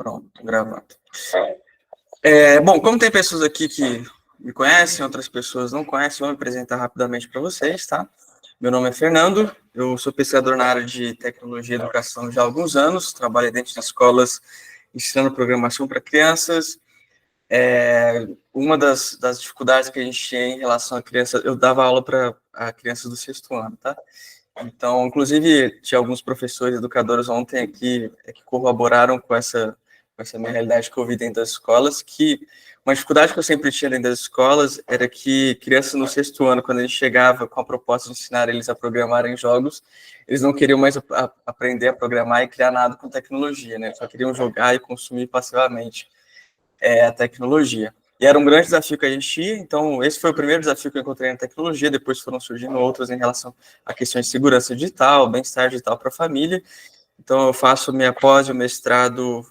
Pronto, gravando. Bom, como tem pessoas aqui que me conhecem, outras pessoas não conhecem, vou me apresentar rapidamente para vocês, tá? Meu nome é Fernando, eu sou pesquisador na área de tecnologia e educação já há alguns anos, trabalho dentro de escolas ensinando programação para crianças. Uma das dificuldades que a gente tinha em relação a crianças, eu dava aula para crianças do sexto ano, tá? Então, inclusive, tinha alguns professores, educadores ontem aqui que corroboraram com essa minha realidade que eu vi dentro das escolas, que uma dificuldade que eu sempre tinha dentro das escolas era que crianças no sexto ano, quando a gente chegava com a proposta de ensinar eles a programarem jogos, eles não queriam mais aprender a programar e criar nada com tecnologia, né? Só queriam jogar e consumir passivamente a tecnologia. E era um grande desafio que a gente tinha, então esse foi o primeiro desafio que eu encontrei na tecnologia, depois foram surgindo outros em relação a questões de segurança digital, bem-estar digital para a família. Então eu faço minha pós e o mestrado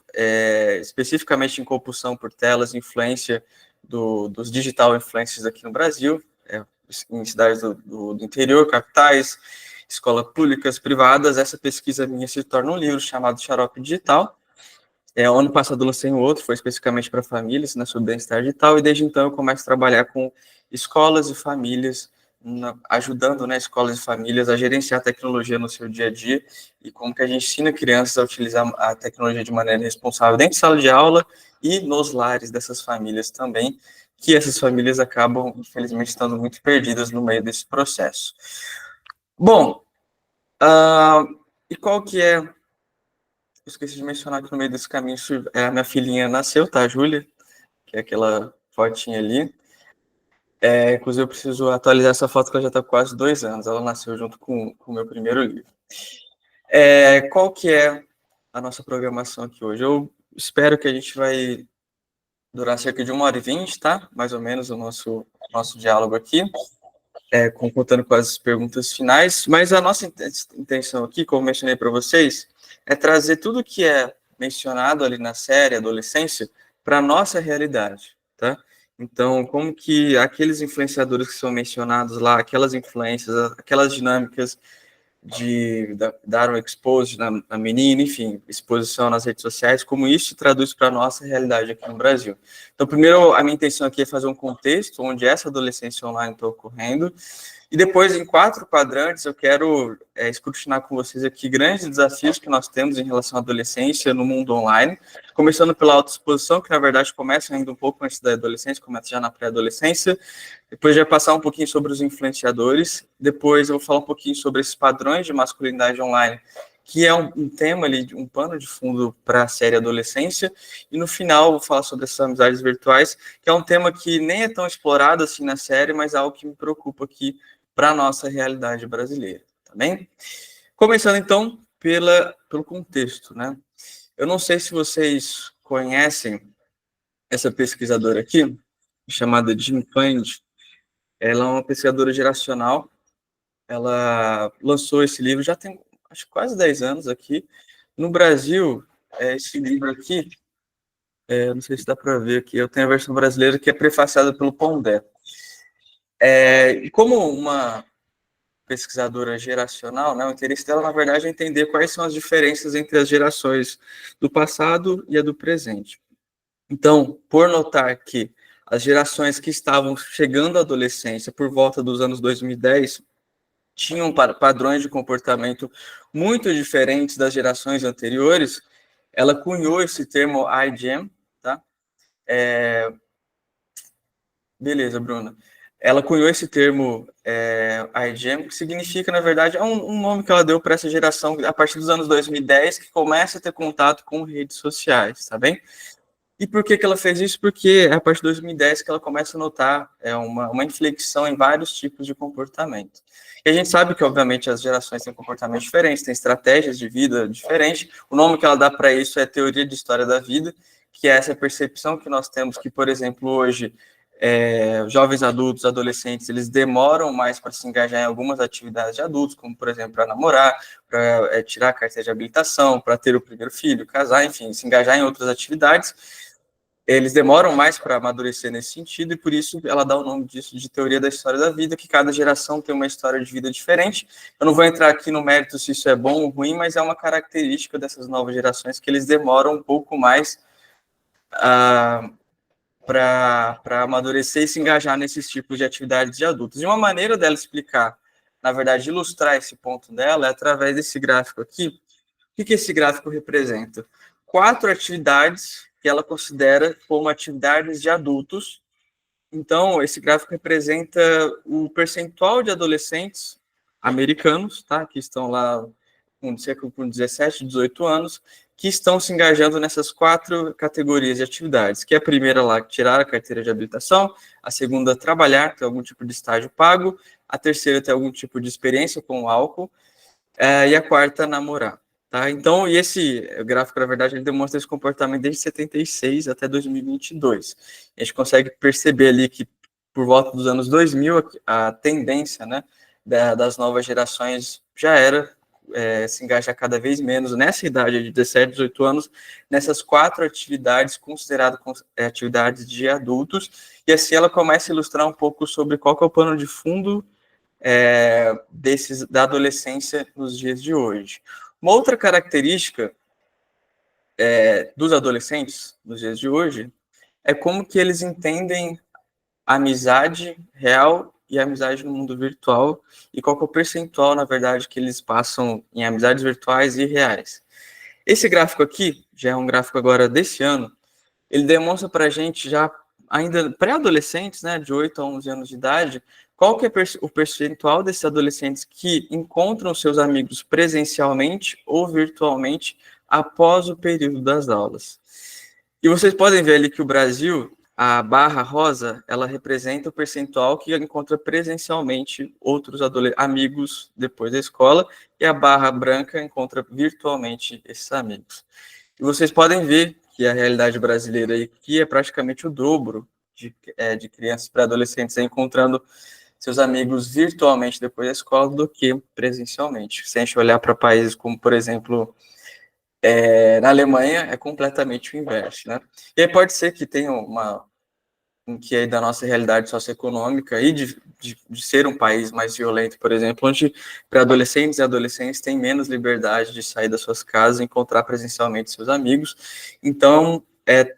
especificamente em compulsão por telas, influência dos digital influencers aqui no Brasil, em cidades do interior, capitais, escolas públicas, privadas. Essa pesquisa minha se torna um livro chamado Xarope Digital. Ano passado eu lancei um outro, foi especificamente para famílias, né, sobre bem-estar digital, e desde então eu começo a trabalhar com escolas e famílias, ajudando, né, escolas e famílias a gerenciar a tecnologia no seu dia a dia, e como que a gente ensina crianças a utilizar a tecnologia de maneira responsável dentro de sala de aula e nos lares dessas famílias também, que essas famílias acabam, infelizmente, estando muito perdidas no meio desse processo. Bom, e qual que é... Esqueci de mencionar que no meio desse caminho a minha filhinha nasceu, tá, Júlia? Que é aquela fotinha ali. Inclusive, eu preciso atualizar essa foto, que ela já está com quase 2 anos. Ela nasceu junto com o meu primeiro livro. Qual que é a nossa programação aqui hoje? Eu espero que a gente vai durar cerca de 1h20, tá? Mais ou menos o nosso diálogo aqui, contando com as perguntas finais. Mas a nossa intenção aqui, como mencionei para vocês, é trazer tudo que é mencionado ali na série Adolescência para a nossa realidade, tá? Então, como que aqueles influenciadores que são mencionados lá, aquelas influências, aquelas dinâmicas de dar um expose na menina, enfim, exposição nas redes sociais, como isso traduz para a nossa realidade aqui no Brasil. Então, primeiro, a minha intenção aqui é fazer um contexto onde essa adolescência online está ocorrendo, e depois, em 4 quadrantes, eu quero escrutinar com vocês aqui grandes desafios que nós temos em relação à adolescência no mundo online, começando pela autoexposição, que na verdade começa ainda um pouco antes da adolescência, começa já na pré-adolescência. Depois já passar um pouquinho sobre os influenciadores. Depois eu vou falar um pouquinho sobre esses padrões de masculinidade online, que é um tema ali, um pano de fundo para a série Adolescência. E no final eu vou falar sobre essas amizades virtuais, que é um tema que nem é tão explorado assim na série, mas é algo que me preocupa aqui para a nossa realidade brasileira, tá bem? Começando então pelo contexto, né? Eu não sei se vocês conhecem essa pesquisadora aqui, chamada Jim Fund. Ela é uma pesquisadora geracional. Ela lançou esse livro já tem, acho, quase 10 anos aqui. No Brasil, esse livro aqui, não sei se dá para ver aqui, eu tenho a versão brasileira que é prefaciada pelo Pondé. E como uma pesquisadora geracional, né, o interesse dela, na verdade, é entender quais são as diferenças entre as gerações do passado e a do presente. Então, por notar que as gerações que estavam chegando à adolescência por volta dos anos 2010 tinham padrões de comportamento muito diferentes das gerações anteriores, ela cunhou esse termo IGEM, tá? Beleza, Bruna. Ela cunhou esse termo IGEM, que significa, na verdade, é um nome que ela deu para essa geração a partir dos anos 2010, que começa a ter contato com redes sociais, tá bem? E por que ela fez isso? Porque é a partir de 2010 que ela começa a notar uma inflexão em vários tipos de comportamento. E a gente sabe que, obviamente, as gerações têm comportamentos diferentes, têm estratégias de vida diferentes. O nome que ela dá para isso é teoria de história da vida, que é essa percepção que nós temos que, por exemplo, hoje, jovens adultos, adolescentes, eles demoram mais para se engajar em algumas atividades de adultos, como, por exemplo, para namorar, para tirar a carteira de habilitação, para ter o primeiro filho, casar, enfim, se engajar em outras atividades. eles demoram mais para amadurecer nesse sentido, e por isso ela dá o nome disso de teoria da história da vida, que cada geração tem uma história de vida diferente. Eu não vou entrar aqui no mérito se isso é bom ou ruim, mas é uma característica dessas novas gerações que eles demoram um pouco mais para amadurecer e se engajar nesses tipos de atividades de adultos. E uma maneira dela explicar, na verdade, ilustrar esse ponto dela é através desse gráfico aqui. O que esse gráfico representa? 4 atividades que ela considera como atividades de adultos. Então, esse gráfico representa o percentual de adolescentes americanos, tá, que estão lá com 17, 18 anos, que estão se engajando nessas 4 categorias de atividades, que é a primeira lá, tirar a carteira de habilitação, a segunda, trabalhar, ter algum tipo de estágio pago, a terceira, ter algum tipo de experiência com o álcool, e a quarta, namorar. Tá? Então, e esse gráfico, na verdade, ele demonstra esse comportamento desde 76 até 2022. A gente consegue perceber ali que, por volta dos anos 2000, a tendência, né, das novas gerações já era se engajar cada vez menos nessa idade de 17, 18 anos, nessas 4 atividades consideradas atividades de adultos, e assim ela começa a ilustrar um pouco sobre qual que é o pano de fundo da adolescência nos dias de hoje. Uma outra característica dos adolescentes nos dias de hoje é como que eles entendem a amizade real e a amizade no mundo virtual, e qual que é o percentual, na verdade, que eles passam em amizades virtuais e reais. Esse gráfico aqui, já é um gráfico agora desse ano, ele demonstra para a gente já ainda pré-adolescentes, né, de 8 a 11 anos de idade, qual que é o percentual desses adolescentes que encontram seus amigos presencialmente ou virtualmente após o período das aulas. E vocês podem ver ali que o Brasil, a barra rosa, ela representa o percentual que encontra presencialmente outros amigos depois da escola, e a barra branca encontra virtualmente esses amigos. E vocês podem ver que a realidade brasileira aqui é praticamente o dobro de crianças para adolescentes encontrando seus amigos virtualmente depois da escola do que presencialmente. Se a gente olhar para países como, por exemplo, na Alemanha, é completamente o inverso, né? E aí pode ser que tenha que é da nossa realidade socioeconômica e de ser um país mais violento, por exemplo, onde para adolescentes e adolescentes têm menos liberdade de sair das suas casas e encontrar presencialmente seus amigos. Então,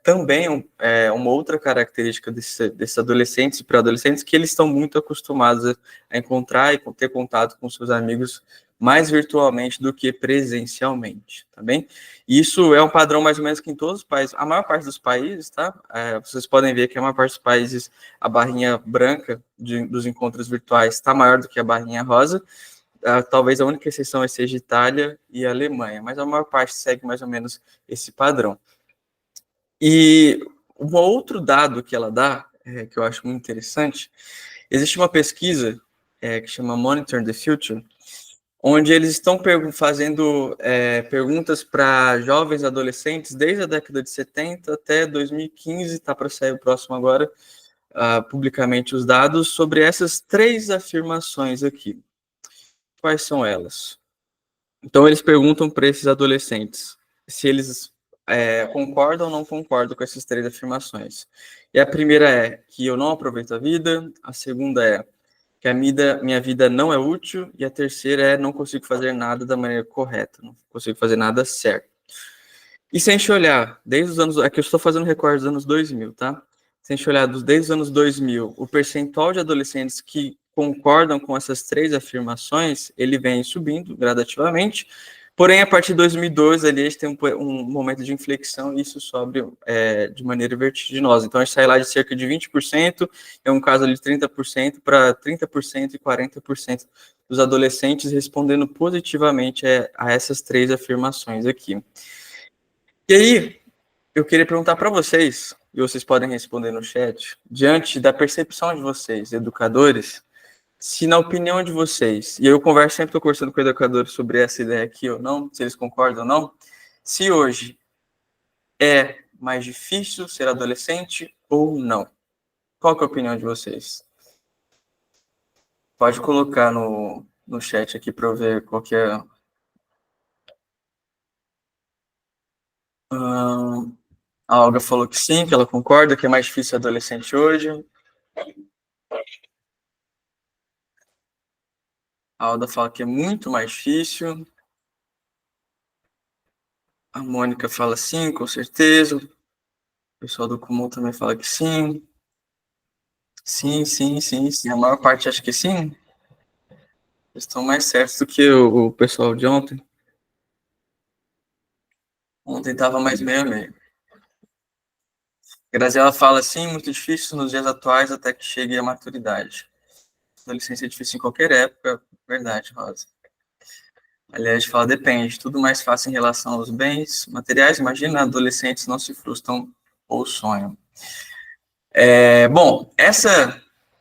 também uma outra característica desses adolescentes e pré-adolescentes que eles estão muito acostumados a encontrar e ter contato com seus amigos mais virtualmente do que presencialmente, tá bem? Isso é um padrão mais ou menos que em todos os países, a maior parte dos países, tá? Vocês podem ver que a maior parte dos países, a barrinha branca dos encontros virtuais está maior do que a barrinha rosa. Talvez a única exceção seja Itália e Alemanha, mas a maior parte segue mais ou menos esse padrão. E um outro dado que ela dá, que eu acho muito interessante, existe uma pesquisa que chama Monitor the Future, onde eles estão fazendo perguntas para jovens adolescentes desde a década de 70 até 2015, está para sair o próximo agora, publicamente os dados, sobre essas 3 afirmações aqui. Quais são elas? Então, eles perguntam para esses adolescentes se eles concordam ou não concordam com essas 3 afirmações. E a primeira é que eu não aproveito a vida, a segunda é que minha vida não é útil, e a terceira é não consigo fazer nada da maneira correta, não consigo fazer nada certo. E se a gente olhar, desde os anos, aqui eu estou fazendo recorte dos anos 2000, tá? Se a gente olhar desde os anos 2000, o percentual de adolescentes que concordam com essas 3 afirmações, ele vem subindo gradativamente, porém, a partir de 2012, ali, a gente tem um momento de inflexão e isso sobe de maneira vertiginosa. Então, a gente sai lá de cerca de 20%, é um caso ali de 30%, para 30% e 40% dos adolescentes respondendo positivamente a essas 3 afirmações aqui. E aí, eu queria perguntar para vocês, e vocês podem responder no chat, diante da percepção de vocês, educadores, se na opinião de vocês, e eu converso sempre, estou conversando com educadores sobre essa ideia aqui ou não, se eles concordam ou não, se hoje é mais difícil ser adolescente ou não. Qual que é a opinião de vocês? Pode colocar no chat aqui para eu ver qual que é. A Olga falou que sim, que ela concorda que é mais difícil adolescente hoje. A Alda fala que é muito mais difícil. A Mônica fala sim, com certeza. O pessoal do Comum também fala que sim. Sim, sim, sim, sim. A maior parte acha que sim. Eles estão mais certos do que o pessoal de ontem. Ontem estava mais meio a meio. Graziela fala sim, muito difícil nos dias atuais até que chegue a maturidade. Adolescência é difícil em qualquer época. Verdade, Rosa. Aliás, fala depende. Tudo mais fácil em relação aos bens materiais. Imagina, adolescentes não se frustram ou sonham. Bom, essa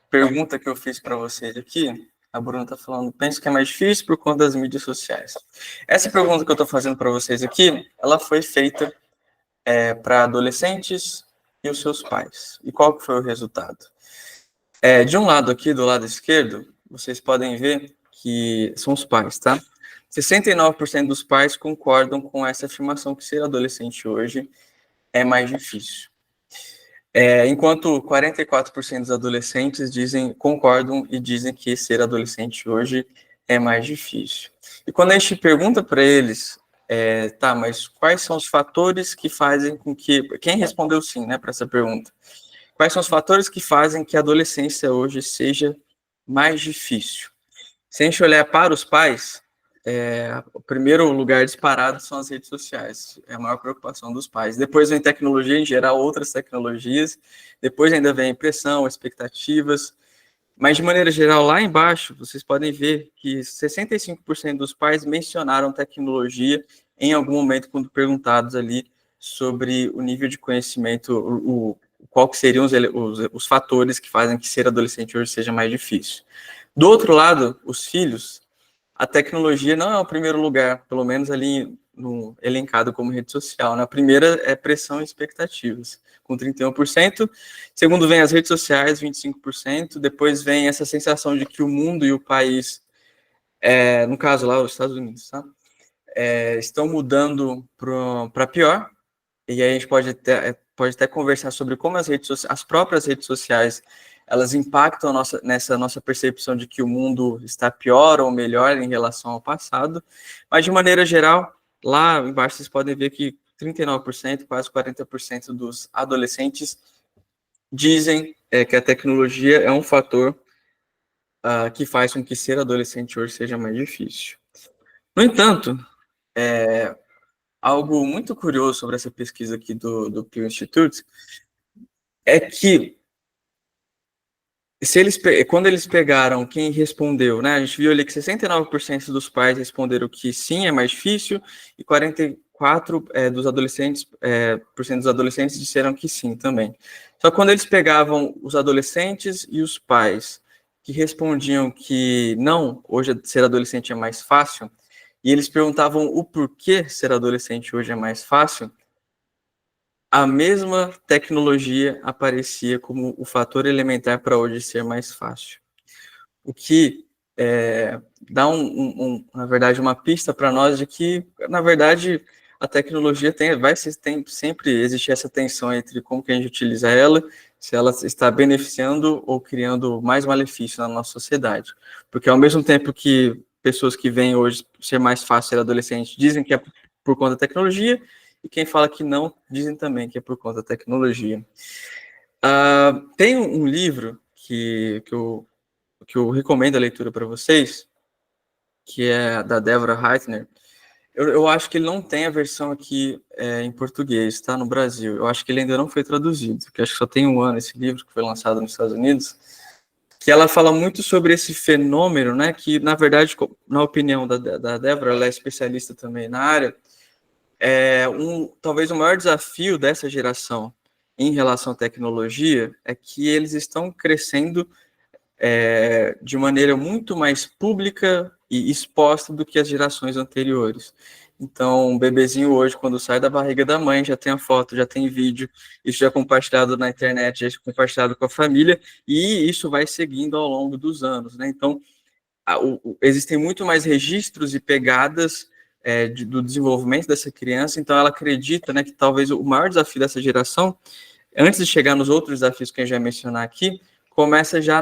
pergunta que eu fiz para vocês aqui, a Bruna está falando, penso que é mais difícil por conta das mídias sociais. Essa pergunta que eu estou fazendo para vocês aqui, ela foi feita para adolescentes e os seus pais. E qual que foi o resultado? De um lado aqui, do lado esquerdo, vocês podem ver que são os pais, tá? 69% dos pais concordam com essa afirmação que ser adolescente hoje é mais difícil. Enquanto 44% dos adolescentes concordam e dizem que ser adolescente hoje é mais difícil. E quando a gente pergunta para eles, tá, mas quais são os fatores que fazem com que... Quem respondeu sim, né, para essa pergunta? Quais são os fatores que fazem que a adolescência hoje seja mais difícil? Se a gente olhar para os pais, o primeiro lugar disparado são as redes sociais, é a maior preocupação dos pais. Depois vem tecnologia em geral, outras tecnologias, depois ainda vem impressão, expectativas, mas de maneira geral, lá embaixo, vocês podem ver que 65% dos pais mencionaram tecnologia em algum momento quando perguntados ali sobre o nível de conhecimento, qual que seriam os fatores que fazem que ser adolescente hoje seja mais difícil. Do outro lado, os filhos, a tecnologia não é o primeiro lugar, pelo menos ali no elencado como rede social. Né? A primeira é pressão e expectativas, com 31%. Segundo vem as redes sociais, 25%. Depois vem essa sensação de que o mundo e o país, no caso lá, os Estados Unidos, tá? Estão mudando para pior. E aí a gente pode até conversar sobre como as próprias redes sociais, elas impactam nessa nossa percepção de que o mundo está pior ou melhor em relação ao passado. Mas, de maneira geral, lá embaixo vocês podem ver que 39%, quase 40% dos adolescentes dizem que a tecnologia é um fator que faz com que ser adolescente hoje seja mais difícil. No entanto, algo muito curioso sobre essa pesquisa aqui do Pew Institute é que quando eles pegaram quem respondeu, né, a gente viu ali que 69% dos pais responderam que sim, é mais difícil, e 44% dos adolescentes disseram que sim também. Só que quando eles pegavam os adolescentes e os pais que respondiam que não, hoje ser adolescente é mais fácil, e eles perguntavam o porquê ser adolescente hoje é mais fácil, a mesma tecnologia aparecia como o fator elementar para hoje ser mais fácil. O que dá, na verdade, uma pista para nós de que, na verdade, a tecnologia tem sempre existir essa tensão entre como que a gente utiliza ela, se ela está beneficiando ou criando mais malefício na nossa sociedade. Porque, ao mesmo tempo que pessoas que veem hoje ser mais fácil ser adolescente dizem que é por conta da tecnologia, e quem fala que não, dizem também que é por conta da tecnologia. Tem um livro que eu recomendo a leitura para vocês, que é da Deborah Heitner. Eu acho que ele não tem a versão aqui em português, tá? No Brasil. Eu acho que ele ainda não foi traduzido, porque acho que só tem um ano esse livro, que foi lançado nos Estados Unidos, que ela fala muito sobre esse fenômeno, né? Que, na verdade, na opinião da Deborah, ela é especialista também na área, talvez o maior desafio dessa geração em relação à tecnologia é que eles estão crescendo de maneira muito mais pública e exposta do que as gerações anteriores. Então, um bebezinho hoje, quando sai da barriga da mãe, já tem a foto, já tem vídeo, isso já é compartilhado na internet, já é compartilhado com a família, e isso vai seguindo ao longo dos anos, né? Então, existem muito mais registros e pegadas do desenvolvimento dessa criança. Então, ela acredita, né, que talvez o maior desafio dessa geração, antes de chegar nos outros desafios que a gente vai mencionar aqui, começa já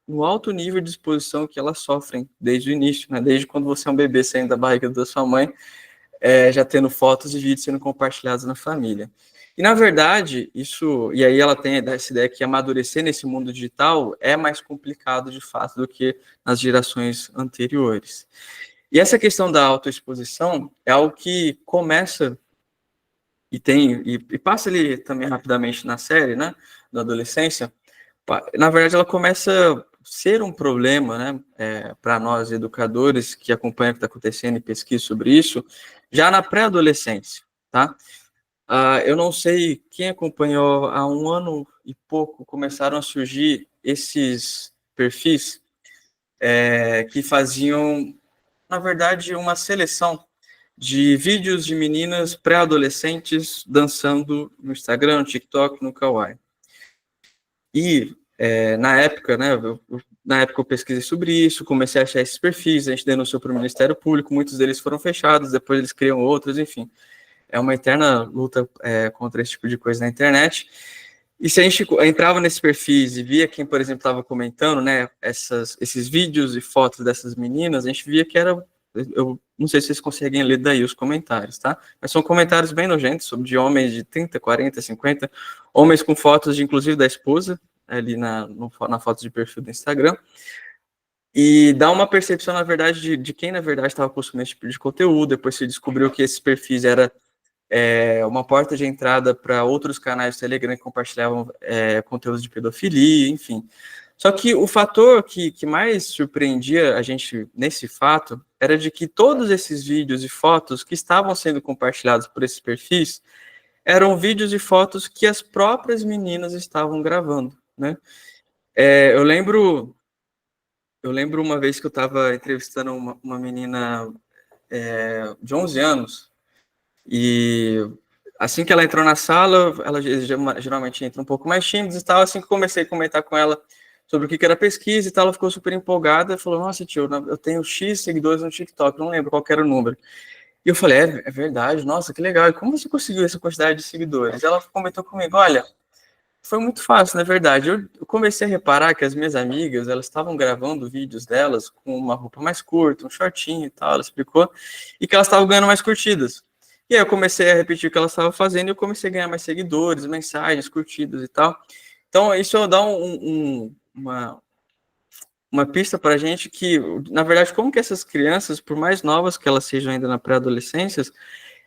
no alto nível de exposição que elas sofrem desde o início, né, desde quando você é um bebê saindo da barriga da sua mãe, já tendo fotos e vídeos sendo compartilhados na família. E, na verdade, e aí ela tem essa ideia que amadurecer nesse mundo digital é mais complicado, de fato, do que nas gerações anteriores. E essa questão da autoexposição é algo que começa e passa ali também rapidamente na série, né, da adolescência. Na verdade, ela começa a ser um problema, né, para nós educadores que acompanham o que está acontecendo e pesquisam sobre isso, já na pré-adolescência, tá? Eu não sei quem acompanhou, há um ano e pouco começaram a surgir esses perfis que faziam, na verdade, uma seleção de vídeos de meninas pré-adolescentes dançando no Instagram, no TikTok, no Kawaii. E na época, né, na época eu pesquisei sobre isso, comecei a achar esses perfis, a gente denunciou para o Ministério Público, muitos deles foram fechados, depois eles criam outros, enfim. É uma eterna luta contra esse tipo de coisa na internet. E se a gente entrava nesses perfis e via quem, por exemplo, estava comentando, né, esses vídeos e fotos dessas meninas, a gente via que era, eu não sei se vocês conseguem ler daí os comentários, tá? Mas são comentários bem nojentos, de homens de 30, 40, 50, homens com fotos, inclusive, da esposa, ali na foto de perfil do Instagram, e dá uma percepção, na verdade, de quem, na verdade, estava consumindo esse tipo de conteúdo. Depois se descobriu que esses perfis era uma porta de entrada para outros canais do Telegram que compartilhavam conteúdos de pedofilia, enfim. Só que o fator que mais surpreendia a gente nesse fato era de que todos esses vídeos e fotos que estavam sendo compartilhados por esses perfis eram vídeos e fotos que as próprias meninas estavam gravando, né? Eu lembro uma vez que eu estava entrevistando uma menina de 11 anos, e assim que ela entrou na sala, ela geralmente entra um pouco mais tímida e tal. Assim que eu comecei a comentar com ela sobre o que era pesquisa e tal, ela ficou super empolgada e falou: nossa, tio, eu tenho X seguidores no TikTok, não lembro qual era o número. E eu falei: é verdade, nossa, que legal, e como você conseguiu essa quantidade de seguidores? Ela comentou comigo: olha, foi muito fácil, na verdade. Eu comecei a reparar que as minhas amigas, elas estavam gravando vídeos delas com uma roupa mais curta, um shortinho e tal, ela explicou, e que elas estavam ganhando mais curtidas. E aí eu comecei a repetir o que elas estavam fazendo e eu comecei a ganhar mais seguidores, mensagens, curtidas e tal. Então, isso dá uma pista para a gente que, na verdade, como que essas crianças, por mais novas que elas sejam ainda na pré-adolescência,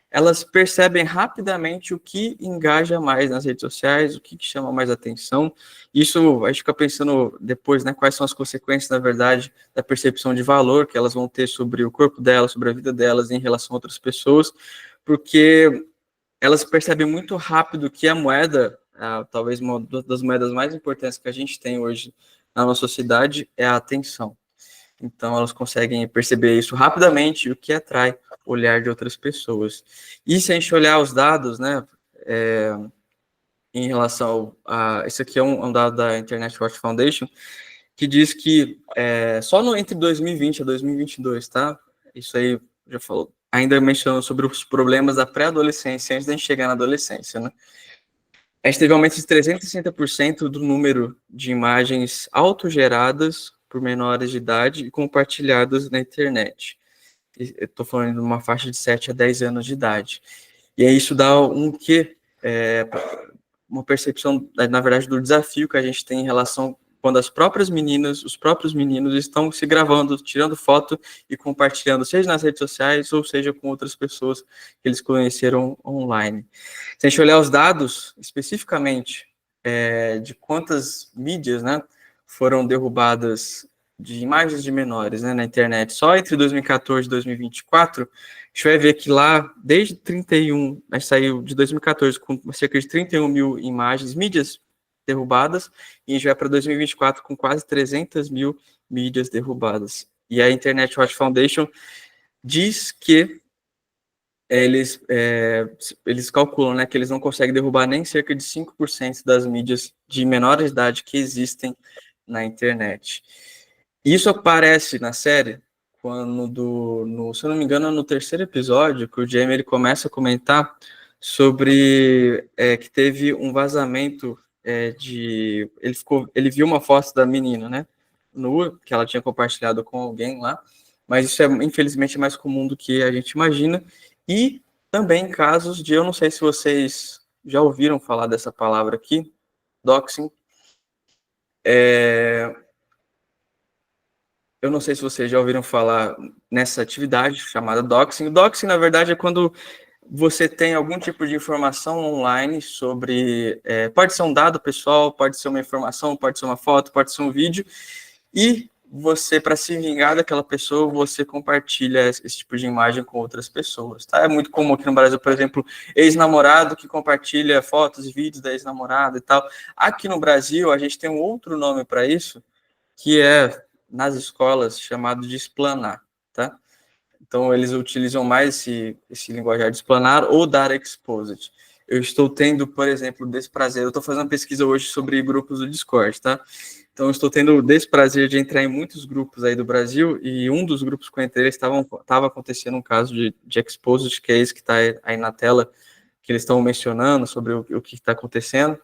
elas percebem rapidamente o que engaja mais nas redes sociais, o que chama mais atenção. Isso a gente fica pensando depois, né, quais são as consequências, na verdade, da percepção de valor que elas vão ter sobre o corpo delas, sobre a vida delas em relação a outras pessoas, porque elas percebem muito rápido que a moeda, talvez uma das moedas mais importantes que a gente tem hoje na nossa sociedade, é a atenção. Então, elas conseguem perceber isso rapidamente, o que atrai o olhar de outras pessoas. E se a gente olhar os dados, né, em relação a... Isso aqui é um dado da Internet Watch Foundation, que diz que só entre 2020 a 2022, tá? Isso aí, já falou, ainda mencionando sobre os problemas da pré-adolescência, antes da gente chegar na adolescência, né? A gente teve um aumento de 360% do número de imagens autogeradas por menores de idade e compartilhadas na internet. Eu estou falando de uma faixa de 7 a 10 anos de idade. E aí isso dá uma percepção, na verdade, do desafio que a gente tem em relação quando as próprias meninas, os próprios meninos estão se gravando, tirando foto e compartilhando, seja nas redes sociais ou seja com outras pessoas que eles conheceram online. Se a gente olhar os dados, especificamente, de quantas mídias, né, foram derrubadas de imagens de menores, né, na internet, só entre 2014 e 2024, a gente vai ver que lá, desde 31, a gente saiu de 2014 com cerca de 31 mil imagens, mídias derrubadas, e a gente vai para 2024 com quase 300 mil mídias derrubadas. E a Internet Watch Foundation diz que eles calculam, né, que eles não conseguem derrubar nem cerca de 5% das mídias de menor idade que existem na internet. Isso aparece na série se eu não me engano, no terceiro episódio, que o Jamie ele começa a comentar sobre que teve um vazamento ele viu uma foto da menina, né, nua, que ela tinha compartilhado com alguém lá, mas isso infelizmente mais comum do que a gente imagina, e também casos de, eu não sei se vocês já ouviram falar dessa palavra aqui, doxing. Eu não sei se vocês já ouviram falar nessa atividade chamada doxing. O doxing, na verdade, é quando você tem algum tipo de informação online sobre... pode ser um dado pessoal, pode ser uma informação, pode ser uma foto, pode ser um vídeo, e você, para se vingar daquela pessoa, você compartilha esse tipo de imagem com outras pessoas, tá? É muito comum aqui no Brasil, por exemplo, ex-namorado que compartilha fotos e vídeos da ex-namorada e tal. Aqui no Brasil, a gente tem um outro nome para isso, que é, nas escolas, chamado de explanar, tá? Então, eles utilizam mais esse linguajar de explanar ou dar exposed. Eu estou tendo, por exemplo, desprazer. Eu estou fazendo uma pesquisa hoje sobre grupos do Discord, tá? Então, eu estou tendo o desprazer de entrar em muitos grupos aí do Brasil, e um dos grupos que eu entrei, estava acontecendo um caso de exposed, que é esse que está aí na tela, que eles estão mencionando sobre o que está acontecendo.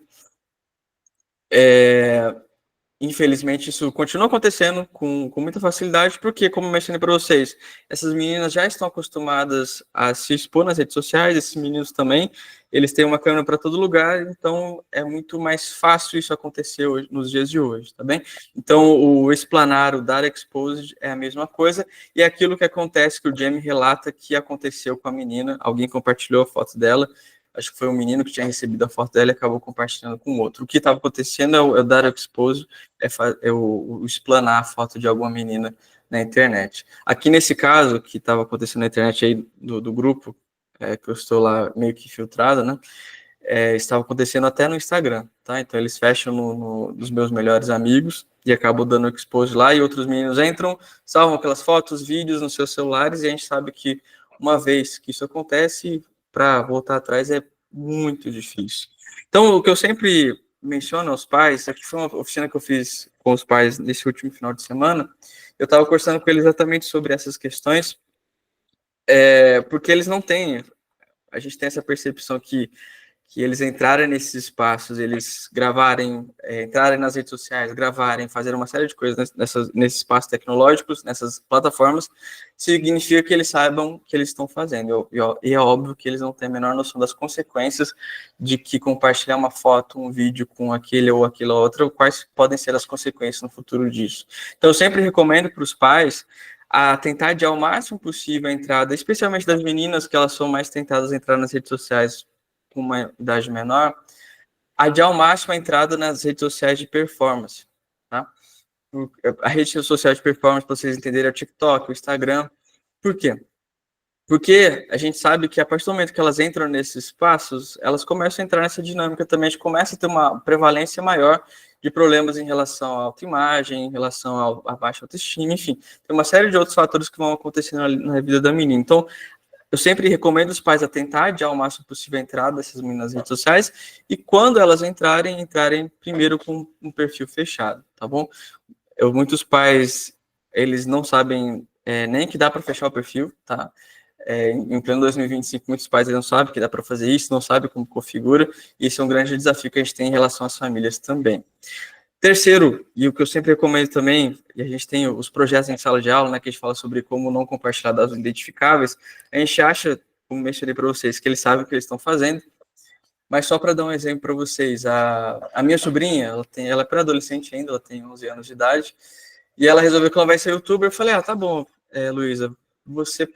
Infelizmente, isso continua acontecendo com muita facilidade, porque, como eu mencionei para vocês, essas meninas já estão acostumadas a se expor nas redes sociais, esses meninos também, eles têm uma câmera para todo lugar, então é muito mais fácil isso acontecer hoje, nos dias de hoje, tá bem? Então, o explanar, o dar exposed é a mesma coisa, e é aquilo que acontece, que o Jamie relata que aconteceu com a menina, alguém compartilhou a foto dela, acho que foi um menino que tinha recebido a foto dela e acabou compartilhando com o outro. O que estava acontecendo é o dar exposed, o explanar a foto de alguma menina na internet. Aqui nesse caso, que estava acontecendo na internet aí do grupo, que eu estou lá meio que filtrado, né? Estava acontecendo até no Instagram, tá? Então eles fecham nos meus melhores amigos e acabam dando expose lá, e outros meninos entram, salvam aquelas fotos, vídeos nos seus celulares, e a gente sabe que uma vez que isso acontece, para voltar atrás é muito difícil. Então, o que eu sempre menciono aos pais, aqui foi uma oficina que eu fiz com os pais nesse último final de semana, eu estava conversando com eles exatamente sobre essas questões, porque eles não têm, a gente tem essa percepção que eles entrarem nesses espaços, eles gravarem, entrarem nas redes sociais, gravarem, fazer uma série de coisas nesses espaços tecnológicos, nessas plataformas, significa que eles saibam o que eles estão fazendo. E é óbvio que eles não têm a menor noção das consequências de que compartilhar uma foto, um vídeo com aquele ou aquela outra, quais podem ser as consequências no futuro disso. Então, eu sempre recomendo para os pais a tentar adiar o máximo possível a entrada, especialmente das meninas, que elas são mais tentadas a entrar nas redes sociais com uma idade menor, adiar ao máximo a entrada nas redes sociais de performance, tá? A rede social de performance, para vocês entenderem, é o TikTok, o Instagram. Por quê? Porque a gente sabe que a partir do momento que elas entram nesses espaços, elas começam a entrar nessa dinâmica também, a gente começa a ter uma prevalência maior de problemas em relação à autoimagem, em relação à baixa autoestima, enfim, tem uma série de outros fatores que vão acontecendo na vida da menina. Então, eu sempre recomendo os pais a tentar adiar o máximo possível a entrada dessas meninas nas redes sociais, e quando elas entrarem primeiro com um perfil fechado, tá bom? Muitos pais, eles não sabem nem que dá para fechar o perfil, tá? Em pleno 2025, muitos pais não sabem que dá para fazer isso, não sabem como configura, e isso é um grande desafio que a gente tem em relação às famílias também. Terceiro, e o que eu sempre recomendo também, e a gente tem os projetos em sala de aula, né, que a gente fala sobre como não compartilhar dados identificáveis, a gente acha, como mencionei para vocês, que eles sabem o que eles estão fazendo, mas só para dar um exemplo para vocês, a minha sobrinha, ela é pré-adolescente ainda, ela tem 11 anos de idade, e ela resolveu que ela vai ser youtuber. Eu falei, tá bom, Luísa, você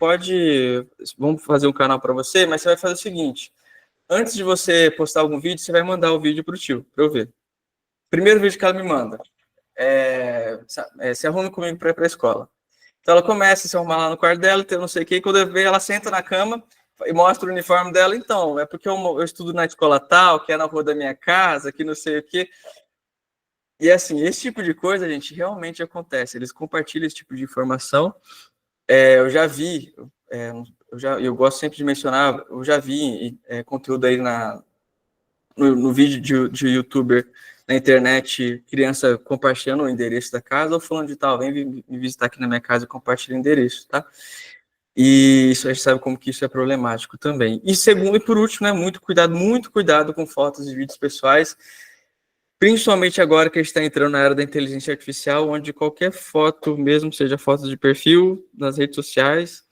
vamos fazer um canal para você, mas você vai fazer o seguinte, antes de você postar algum vídeo, você vai mandar o vídeo para o tio, para eu ver. Primeiro vídeo que ela me manda, se arrume comigo para ir para a escola. Então ela começa a se arrumar lá no quarto dela, então não sei o que, e quando eu vejo, ela senta na cama e mostra o uniforme dela. Então, é porque eu estudo na escola tal, que é na rua da minha casa, que não sei o que. E assim, esse tipo de coisa, gente, realmente acontece. Eles compartilham esse tipo de informação. Eu já vi, eu gosto sempre de mencionar, eu já vi conteúdo aí no vídeo de youtuber na internet, criança compartilhando o endereço da casa, ou falando de tal, vem me visitar aqui na minha casa e compartilha o endereço, tá? E isso a gente sabe como que isso é problemático também. E segundo e por último, né, muito cuidado com fotos e vídeos pessoais, principalmente agora que a gente está entrando na era da inteligência artificial, onde qualquer foto, mesmo seja foto de perfil nas redes sociais,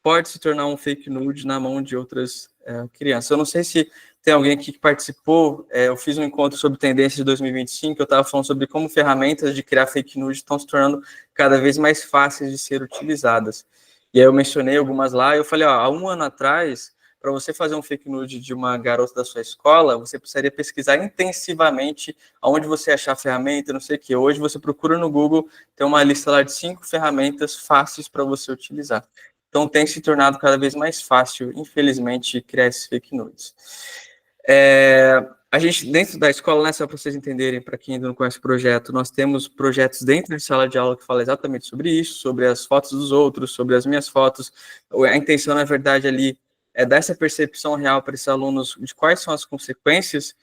pode se tornar um fake nude na mão de outras crianças. Eu não sei se tem alguém aqui que participou, eu fiz um encontro sobre tendências de 2025, eu estava falando sobre como ferramentas de criar fake nude estão se tornando cada vez mais fáceis de ser utilizadas. E aí eu mencionei algumas lá, e eu falei, ó, há um ano atrás, para você fazer um fake nude de uma garota da sua escola, você precisaria pesquisar intensivamente aonde você achar a ferramenta, não sei o que. Hoje você procura no Google, tem uma lista lá de 5 ferramentas fáceis para você utilizar. Então tem se tornado cada vez mais fácil, infelizmente, criar esses fake nudes. A gente, dentro da escola, né, só para vocês entenderem, para quem ainda não conhece o projeto, nós temos projetos dentro de sala de aula que falam exatamente sobre isso, sobre as fotos dos outros, sobre as minhas fotos. A intenção, na verdade, ali é dar essa percepção real para esses alunos de quais são as consequências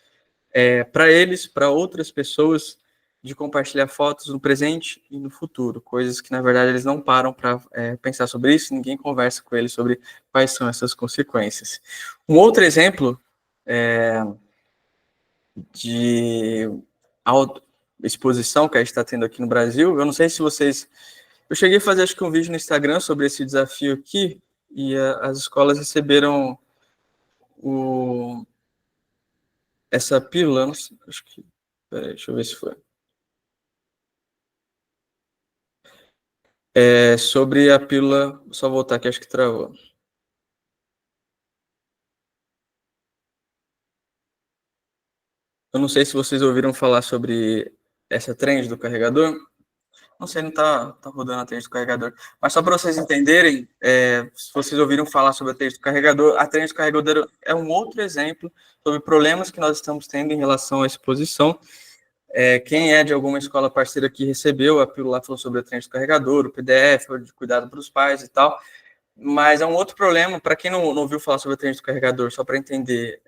para eles, para outras pessoas, de compartilhar fotos no presente e no futuro, coisas que, na verdade, eles não param para pensar sobre isso, ninguém conversa com eles sobre quais são essas consequências. Um outro exemplo de exposição que a gente está tendo aqui no Brasil, eu não sei se vocês... Eu cheguei a fazer, acho que um vídeo no Instagram sobre esse desafio aqui, e as escolas receberam essa pílula, não sei, acho que... Peraí, deixa eu ver se foi. Sobre a pílula... Só voltar aqui, acho que travou. Eu não sei se vocês ouviram falar sobre essa trend do carregador. Não sei, não tá rodando a trend do carregador. Mas só para vocês entenderem, se vocês ouviram falar sobre a trend do carregador é um outro exemplo sobre problemas que nós estamos tendo em relação à exposição. Quem é de alguma escola parceira que recebeu a pílula falou sobre a trend do carregador, o PDF, de cuidado para os pais e tal. Mas é um outro problema, para quem não ouviu falar sobre a trend do carregador, só para entender,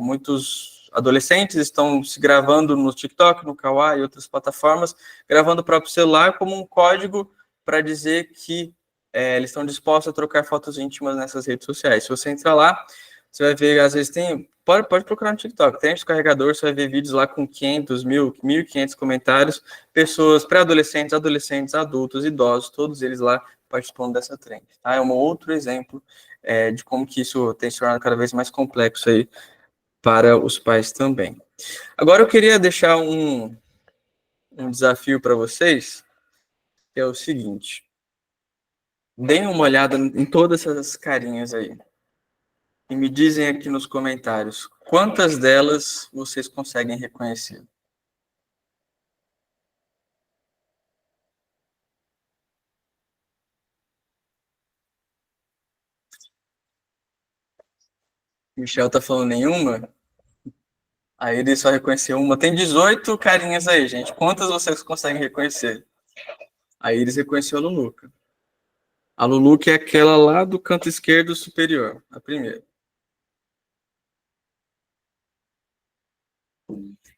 muitos adolescentes estão se gravando no TikTok, no Kawaii e outras plataformas, gravando o próprio celular como um código para dizer que eles estão dispostos a trocar fotos íntimas nessas redes sociais. Se você entrar lá, você vai ver, às vezes pode procurar no TikTok, tem esse carregador, você vai ver vídeos lá com 500, 1.500 comentários, pessoas, pré-adolescentes, adolescentes, adultos, idosos, todos eles lá participando dessa trend. Tá? É um outro exemplo de como que isso tem se tornado cada vez mais complexo aí para os pais também. Agora eu queria deixar um desafio para vocês, que é o seguinte. Deem uma olhada em todas essas carinhas aí. E me dizem aqui nos comentários quantas delas vocês conseguem reconhecer. Michel tá falando nenhuma? Aí ele só reconheceu uma. Tem 18 carinhas aí, gente. Quantas vocês conseguem reconhecer? Aí eles reconheceu a Luluca. A Luluca é aquela lá do canto esquerdo superior, a primeira.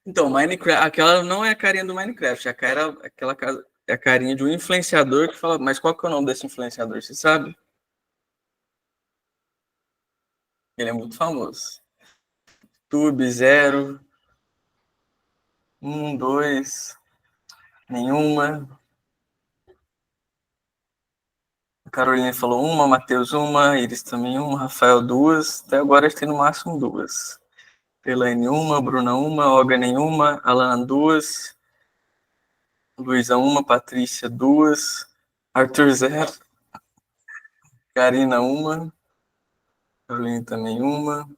Então, Minecraft, aquela não é a carinha do Minecraft, é a carinha de um influenciador que fala, mas qual que é o nome desse influenciador, você sabe? Ele é muito famoso. Tube, zero, dois, nenhuma. A Carolina falou uma, Matheus uma, Iris também uma, Rafael duas. Até agora a gente tem no máximo duas. Elaine uma, Bruna uma, Olga nenhuma, Alana duas, Luísa uma, Patrícia duas, Arthur zero, Karina uma, Carolina também uma.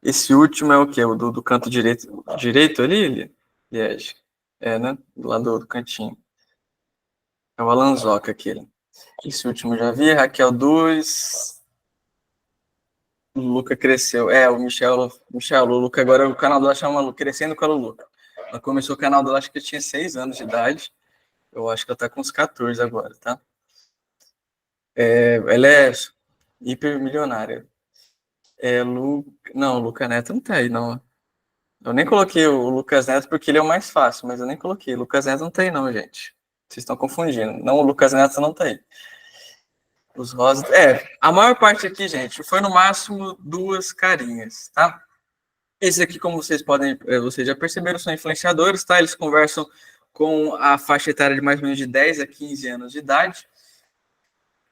Esse último é o quê? O do canto direito ali? Liege. Né? Do lado do cantinho. É o Alanzoca aquele. Esse último eu já vi, Raquel 2. O Luca cresceu. O Michel, o Luca agora o canal dela chama Crescendo com a Luluca. Ela começou o canal dela, acho que tinha 6 anos de idade. Eu acho que ela tá com uns 14 agora, tá? Ela é hipermilionária. Não, Luca Neto não tá aí, não. Eu nem coloquei o Lucas Neto porque ele é o mais fácil, mas eu nem coloquei. O Lucas Neto não tá aí, não, gente. Vocês estão confundindo. Não, o Lucas Neto não tá aí. Os rosas. A maior parte aqui, gente, foi no máximo 2 carinhas, tá? Esses aqui, como vocês podem, vocês já perceberam, são influenciadores, tá? Eles conversam com a faixa etária de mais ou menos de 10 a 15 anos de idade.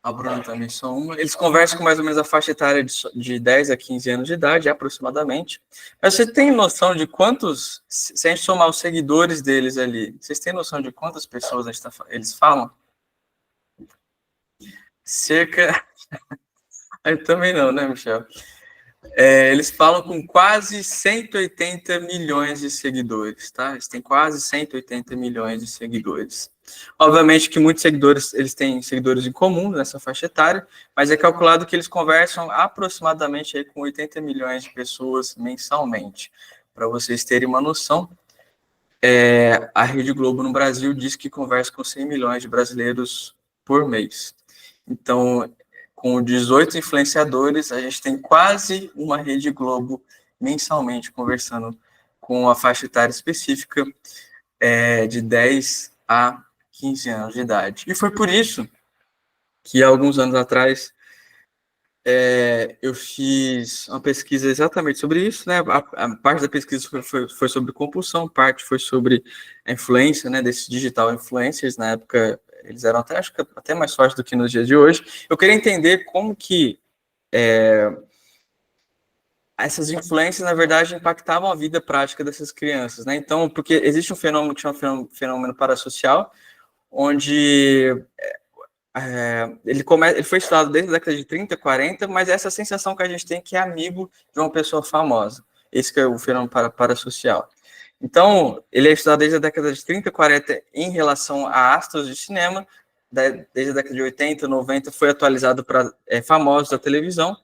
A Bruna também são uma. Eles conversam com mais ou menos a faixa etária de 10 a 15 anos de idade, aproximadamente. Mas você tem noção de quantos, se a gente somar os seguidores deles ali, vocês têm noção de quantas pessoas eles falam? Cerca. Eu também não, né, Michel? Eles falam com quase 180 milhões de seguidores, tá? Eles têm quase 180 milhões de seguidores. Obviamente que muitos seguidores, eles têm seguidores em comum nessa faixa etária, mas é calculado que eles conversam aproximadamente aí com 80 milhões de pessoas mensalmente. Para vocês terem uma noção, a Rede Globo no Brasil diz que conversa com 100 milhões de brasileiros por mês. Então, com 18 influenciadores, a gente tem quase uma Rede Globo mensalmente conversando com a faixa etária específica de 10 a 15 anos de idade. E foi por isso que, há alguns anos atrás, eu fiz uma pesquisa exatamente sobre isso, né? A parte da pesquisa foi sobre compulsão, parte foi sobre a influência, né, desses digital influencers. Na época, eles eram até, acho que até mais fortes do que nos dias de hoje. Eu queria entender como que essas influências, na verdade, impactavam a vida prática dessas crianças, né? Então, porque existe um fenômeno que chama fenômeno parasocial, onde ele foi estudado desde a década de 30, 40, mas essa sensação que a gente tem que é amigo de uma pessoa famosa. Esse que é o fenômeno parasocial. Então, ele é estudado desde a década de 30, 40 em relação a astros de cinema, desde a década de 80, 90 foi atualizado para famosos da televisão,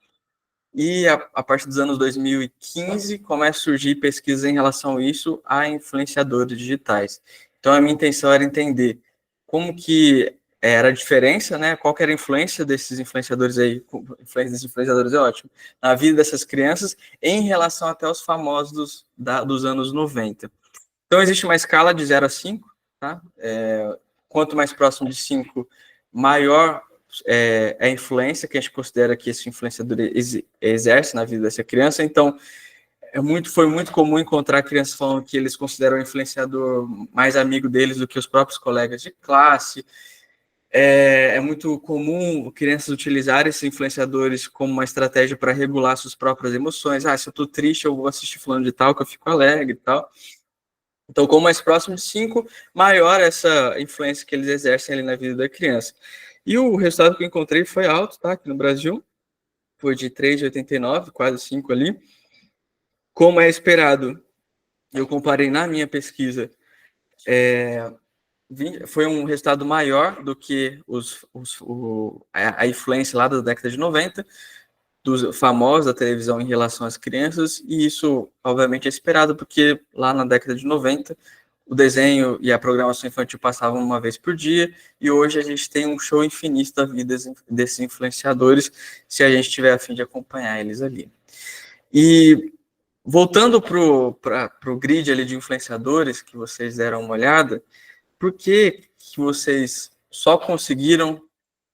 e a partir dos anos 2015 começa a surgir pesquisas em relação a isso, a influenciadores digitais. Então, a minha intenção era entender como que era a diferença, né? Qual que era a influência desses influenciadores aí, influência desses influenciadores é ótimo, na vida dessas crianças, em relação até aos famosos dos anos 90. Então, existe uma escala de 0 a 5, tá? Quanto mais próximo de 5, maior a influência que a gente considera que esse influenciador exerce na vida dessa criança. Então, foi muito comum encontrar crianças falando que eles consideram o influenciador mais amigo deles do que os próprios colegas de classe. É muito comum crianças utilizarem esses influenciadores como uma estratégia para regular suas próprias emoções. Se eu estou triste, eu vou assistir fulano de tal, que eu fico alegre e tal. Então, como mais próximo de 5, maior essa influência que eles exercem ali na vida da criança. E o resultado que eu encontrei foi alto, tá? Aqui no Brasil, foi de 3,89, quase 5 ali. Como é esperado, eu comparei na minha pesquisa, foi um resultado maior do que a influência lá da década de 90, dos famosos da televisão em relação às crianças, e isso, obviamente, é esperado, porque lá na década de 90, o desenho e a programação infantil passavam uma vez por dia, e hoje a gente tem um show infinito da vida desses influenciadores, se a gente tiver a fim de acompanhar eles ali. E voltando para o grid ali de influenciadores, que vocês deram uma olhada, por que vocês só conseguiram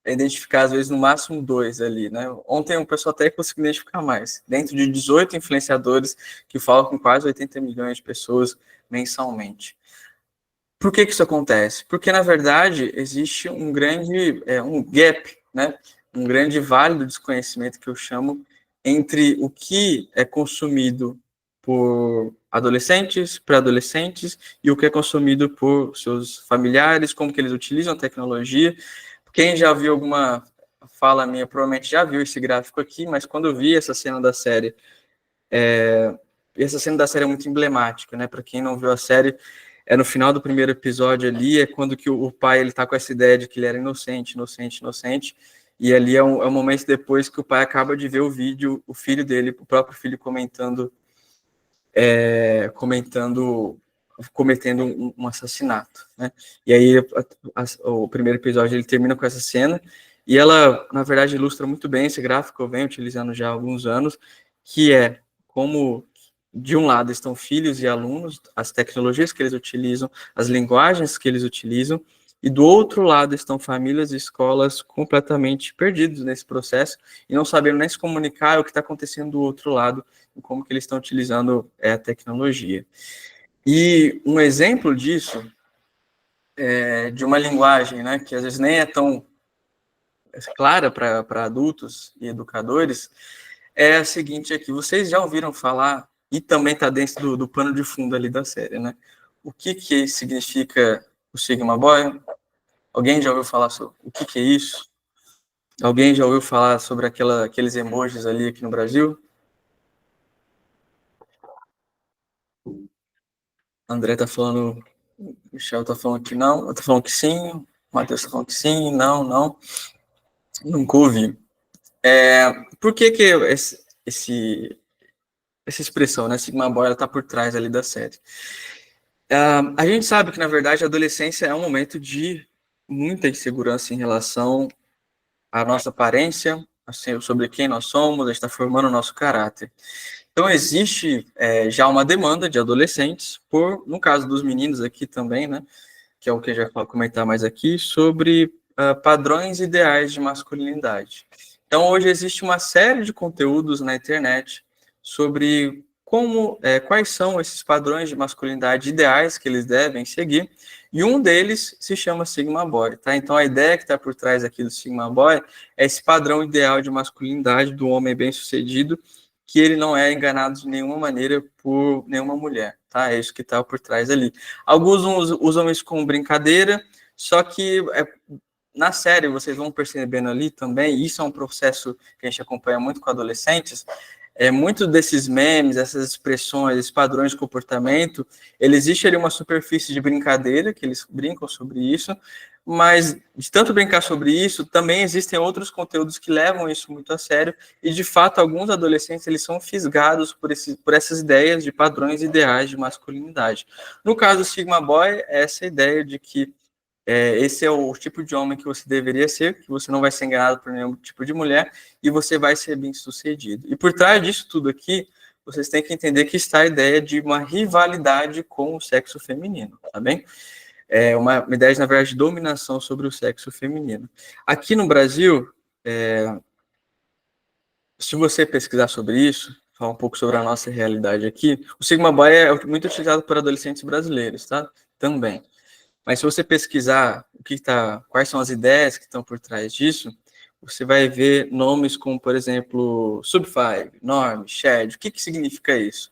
identificar, às vezes, no máximo 2 ali, né? Ontem o pessoal até conseguiu identificar mais. Dentro de 18 influenciadores que falam com quase 80 milhões de pessoas mensalmente. Por que isso acontece? Porque, na verdade, existe um grande um gap, né? Um grande vale do desconhecimento, que eu chamo, entre o que é consumido por adolescentes, pré-adolescentes, e o que é consumido por seus familiares, como que eles utilizam a tecnologia. Quem já viu alguma fala minha, provavelmente já viu esse gráfico aqui, mas quando eu vi essa cena da série, essa cena da série é muito emblemática, né? Para quem não viu a série, no final do primeiro episódio ali, é quando que o pai ele tá com essa ideia de que ele era inocente, e ali é um momento depois que o pai acaba de ver o vídeo, o filho dele, o próprio filho cometendo um assassinato, né? E aí o primeiro episódio ele termina com essa cena, e ela, na verdade, ilustra muito bem esse gráfico que eu venho utilizando já há alguns anos, que é como de um lado estão filhos e alunos, as tecnologias que eles utilizam, as linguagens que eles utilizam, e do outro lado estão famílias e escolas completamente perdidos nesse processo e não sabendo nem se comunicar o que está acontecendo do outro lado e como que eles estão utilizando a tecnologia. E um exemplo disso é de uma linguagem, né, que às vezes nem é tão clara para adultos e educadores, é a seguinte aqui. Vocês já ouviram falar, e também está dentro do pano de fundo ali da série, né? O que significa o Sigma Boy? Alguém já ouviu falar sobre o que é isso? Alguém já ouviu falar sobre aqueles emojis ali aqui no Brasil? André tá falando, Michel tá falando que não, eu tô falando que sim, Matheus tá falando que sim, não, nunca ouvi. Por que essa expressão, né, Sigma Boy, ela tá por trás ali da série? A gente sabe que, na verdade, a adolescência é um momento de muita insegurança em relação à nossa aparência, assim, sobre quem nós somos, a gente está formando o nosso caráter. Então, existe já uma demanda de adolescentes, no caso dos meninos aqui também, né, que é o que eu já vou comentar mais aqui, sobre padrões ideais de masculinidade. Então, hoje existe uma série de conteúdos na internet sobre quais são esses padrões de masculinidade ideais que eles devem seguir, e um deles se chama Sigma Boy, tá? Então, a ideia que está por trás aqui do Sigma Boy é esse padrão ideal de masculinidade do homem bem-sucedido, que ele não é enganado de nenhuma maneira por nenhuma mulher, tá? É isso que está por trás ali. Alguns usam isso como brincadeira, só que na série vocês vão percebendo ali também, isso é um processo que a gente acompanha muito com adolescentes, muito desses memes, essas expressões, esses padrões de comportamento, ele existe ali uma superfície de brincadeira, que eles brincam sobre isso, mas de tanto brincar sobre isso, também existem outros conteúdos que levam isso muito a sério, e de fato alguns adolescentes eles são fisgados por essas ideias de padrões ideais de masculinidade. No caso do Sigma Boy, é essa ideia de que esse é o tipo de homem que você deveria ser, que você não vai ser enganado por nenhum tipo de mulher e você vai ser bem sucedido. E por trás disso tudo aqui, vocês têm que entender que está a ideia de uma rivalidade com o sexo feminino, tá bem? É uma ideia, na verdade, de dominação sobre o sexo feminino. Aqui no Brasil, se você pesquisar sobre isso, falar um pouco sobre a nossa realidade aqui, o Sigma Boy é muito utilizado por adolescentes brasileiros, tá? Também. Mas se você pesquisar quais são as ideias que estão por trás disso, você vai ver nomes como, por exemplo, Sub5, Norm, Shed. O que significa isso?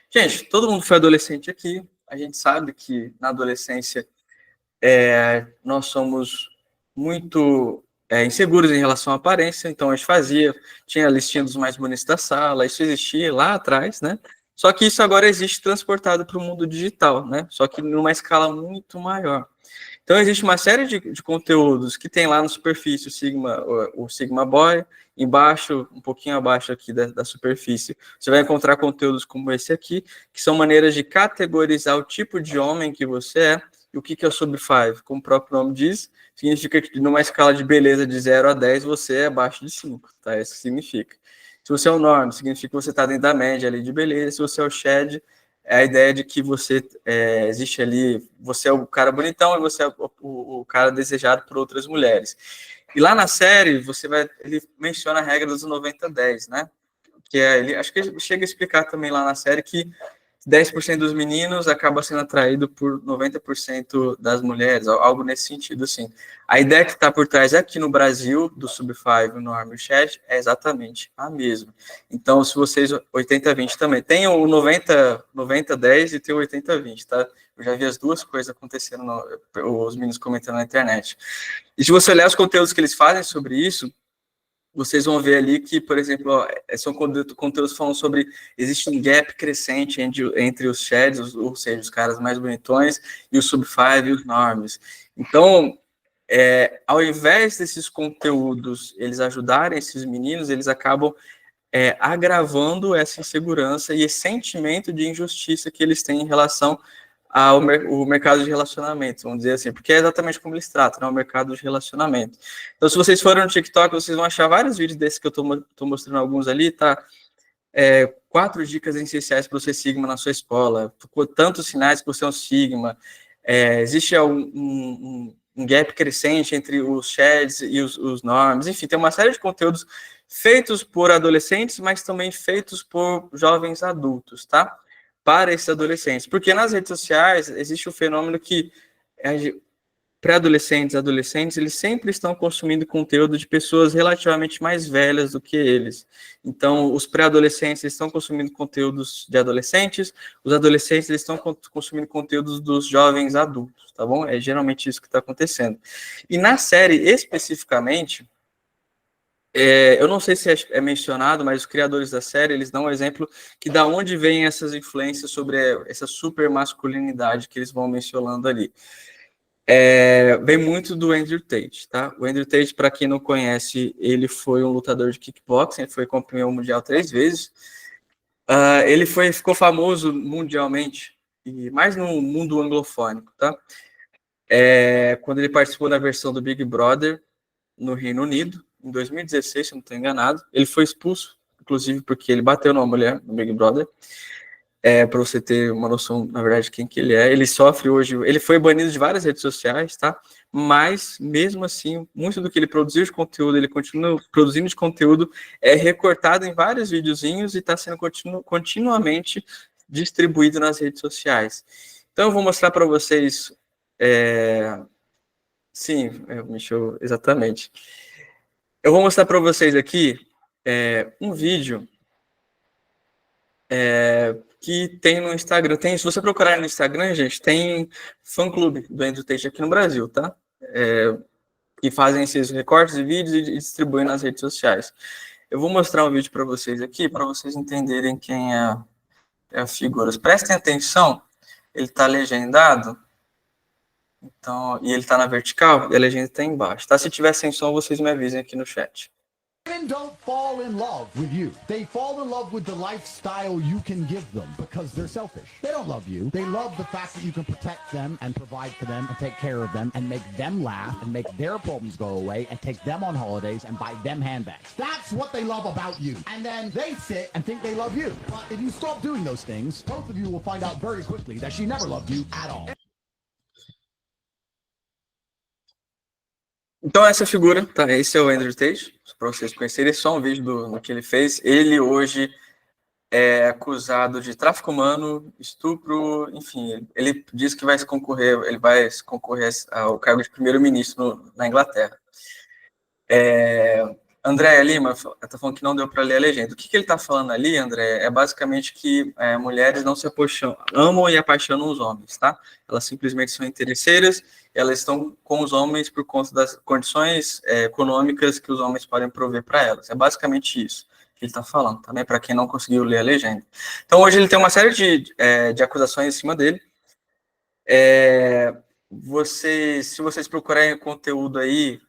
Gente, todo mundo foi adolescente aqui. A gente sabe que na adolescência nós somos muito inseguros em relação à aparência, então a gente tinha a listinha dos mais bonitos da sala, isso existia lá atrás, né? Só que isso agora existe transportado para o mundo digital, né? Só que numa escala muito maior. Então, existe uma série de conteúdos que tem lá na superfície o Sigma Boy, embaixo, um pouquinho abaixo aqui da superfície. Você vai encontrar conteúdos como esse aqui, que são maneiras de categorizar o tipo de homem que você é. E o que é o Sub5? Como o próprio nome diz, significa que numa escala de beleza de 0 a 10, você é abaixo de 5, tá? Isso significa. Se você é o norm, significa que você está dentro da média ali de beleza. Se você é o shed, é a ideia de que você existe ali, você é o cara bonitão e você é o cara desejado por outras mulheres. E lá na série, ele menciona a regra dos 90-10, né? Acho que ele chega a explicar também lá na série que 10% dos meninos acaba sendo atraído por 90% das mulheres, algo nesse sentido, assim. A ideia que está por trás aqui no Brasil, do Sub5, no Army Chat, é exatamente a mesma. Então, se vocês, 80-20 também, tem o 90-10 e tem o 80-20, tá? Eu já vi as duas coisas acontecendo, os meninos comentando na internet. E se você olhar os conteúdos que eles fazem sobre isso, vocês vão ver ali que, por exemplo, são conteúdos falando sobre existe um gap crescente entre os sheds, ou seja, os caras mais bonitões, e os sub-5 e os norms. Então, ao invés desses conteúdos eles ajudarem esses meninos, eles acabam agravando essa insegurança e esse sentimento de injustiça que eles têm em relação ao mercado de relacionamento, vamos dizer assim, porque é exatamente como eles tratam, né, o mercado de relacionamento. Então, se vocês forem no TikTok, vocês vão achar vários vídeos desses que eu estou mostrando alguns ali, tá? 4 dicas essenciais para você Sigma na sua escola, tantos sinais que você é um Sigma, existe um gap crescente entre os shads e os norms, enfim, tem uma série de conteúdos feitos por adolescentes, mas também feitos por jovens adultos, tá? Para esses adolescentes, porque nas redes sociais existe o fenômeno que pré-adolescentes, adolescentes, eles sempre estão consumindo conteúdo de pessoas relativamente mais velhas do que eles. Então, os pré-adolescentes estão consumindo conteúdos de adolescentes, os adolescentes eles estão consumindo conteúdos dos jovens adultos, tá bom? É geralmente isso que está acontecendo. E na série, especificamente, eu não sei se é mencionado, mas os criadores da série, eles dão um exemplo que da onde vêm essas influências sobre essa super masculinidade que eles vão mencionando ali. Vem muito do Andrew Tate, tá? O Andrew Tate, para quem não conhece, ele foi um lutador de kickboxing, ele foi campeão mundial 3 vezes. Ele ficou famoso mundialmente, e mais no mundo anglofônico, tá? Quando ele participou da versão do Big Brother no Reino Unido, em 2016, se eu não estou enganado. Ele foi expulso, inclusive, porque ele bateu numa mulher no Big Brother. Para você ter uma noção, na verdade, de quem que ele é. Ele sofre hoje, ele foi banido de várias redes sociais, tá? Mas, mesmo assim, muito do que ele produziu de conteúdo, ele continua produzindo de conteúdo, é recortado em vários videozinhos e está sendo continuamente distribuído nas redes sociais. Então, eu vou mostrar para vocês... Sim, Michel, exatamente. Eu vou mostrar para vocês aqui um vídeo que tem no Instagram. Se você procurar no Instagram, gente, tem fã-clube do Andrew Tate aqui no Brasil, tá? Que fazem esses recortes de vídeos e distribuem nas redes sociais. Eu vou mostrar um vídeo para vocês aqui, para vocês entenderem quem é a figura. Prestem atenção, ele está legendado, então, e ele está na vertical, e a legenda está embaixo, tá? Se tiver sem som, vocês me avisem aqui no chat. Men don't fall in love with you. They fall in love with the lifestyle you can give them because they're selfish. They don't love you. They love the fact that you can protect them and provide for them and take care of them and make them laugh and make their problems go away and take them on holidays and buy them handbags. That's what they love about you. And then they sit and think they love you. But if you stop doing those things, both of you will find out very quickly that she never loved you at all. Então, essa figura, tá? Esse é o Andrew Tate, para vocês conhecerem, é só um vídeo do que ele fez. Ele hoje é acusado de tráfico humano, estupro, enfim, ele diz que vai se concorrer ao cargo de primeiro-ministro na Inglaterra. Andréa Lima está falando que não deu para ler a legenda. O que ele está falando ali, André, é basicamente que mulheres não se amam e apaixonam os homens, tá? Elas simplesmente são interesseiras, elas estão com os homens por conta das condições econômicas que os homens podem prover para elas. É basicamente isso que ele está falando, também para quem não conseguiu ler a legenda. Então, hoje ele tem uma série de acusações em cima dele. Se vocês procurarem conteúdo aí,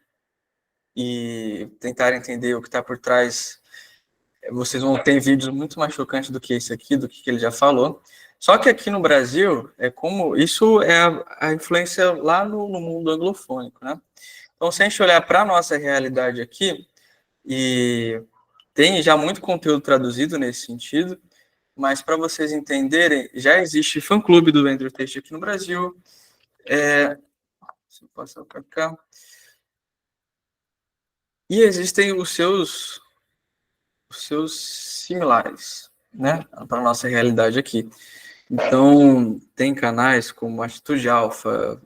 e tentar entender o que está por trás, vocês vão ter vídeos muito mais chocantes do que esse aqui, do que ele já falou. Só que aqui no Brasil, isso é a influência lá no mundo anglofônico, né? Então, se a gente olhar para a nossa realidade aqui, e tem já muito conteúdo traduzido nesse sentido, mas para vocês entenderem, já existe fã-clube do Andrew Tate aqui no Brasil. Se eu passar para cá. E existem os seus similares, né, para a nossa realidade aqui. Então, tem canais como Atitude Alpha,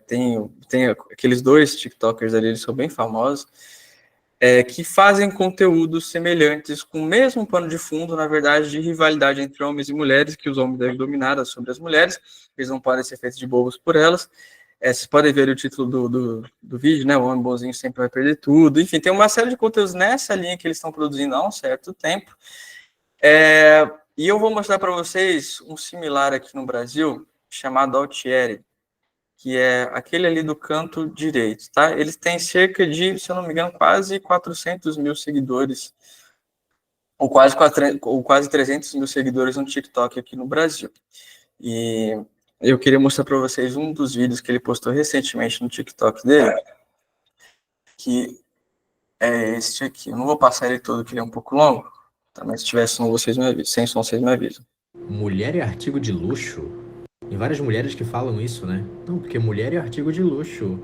tem aqueles 2 TikTokers ali, eles são bem famosos, que fazem conteúdos semelhantes, com o mesmo pano de fundo, na verdade, de rivalidade entre homens e mulheres, que os homens devem dominar sobre as mulheres, eles não podem ser feitos de bobos por elas. Vocês podem ver o título do vídeo, né? O homem bonzinho sempre vai perder tudo. Enfim, tem uma série de conteúdos nessa linha que eles estão produzindo há um certo tempo. E eu vou mostrar para vocês um similar aqui no Brasil, chamado Altieri, que é aquele ali do canto direito, tá? Eles têm cerca de, se eu não me engano, quase 400 mil seguidores, ou quase 300 mil seguidores no TikTok aqui no Brasil. E eu queria mostrar para vocês um dos vídeos que ele postou recentemente no TikTok dele, que é este aqui. Eu não vou passar ele todo, que ele é um pouco longo, Tá? Mas se tiver som, vocês me avisam. Sem som, vocês me avisam. Mulher é artigo de luxo? Tem várias mulheres que falam isso, né? Não, porque mulher é artigo de luxo.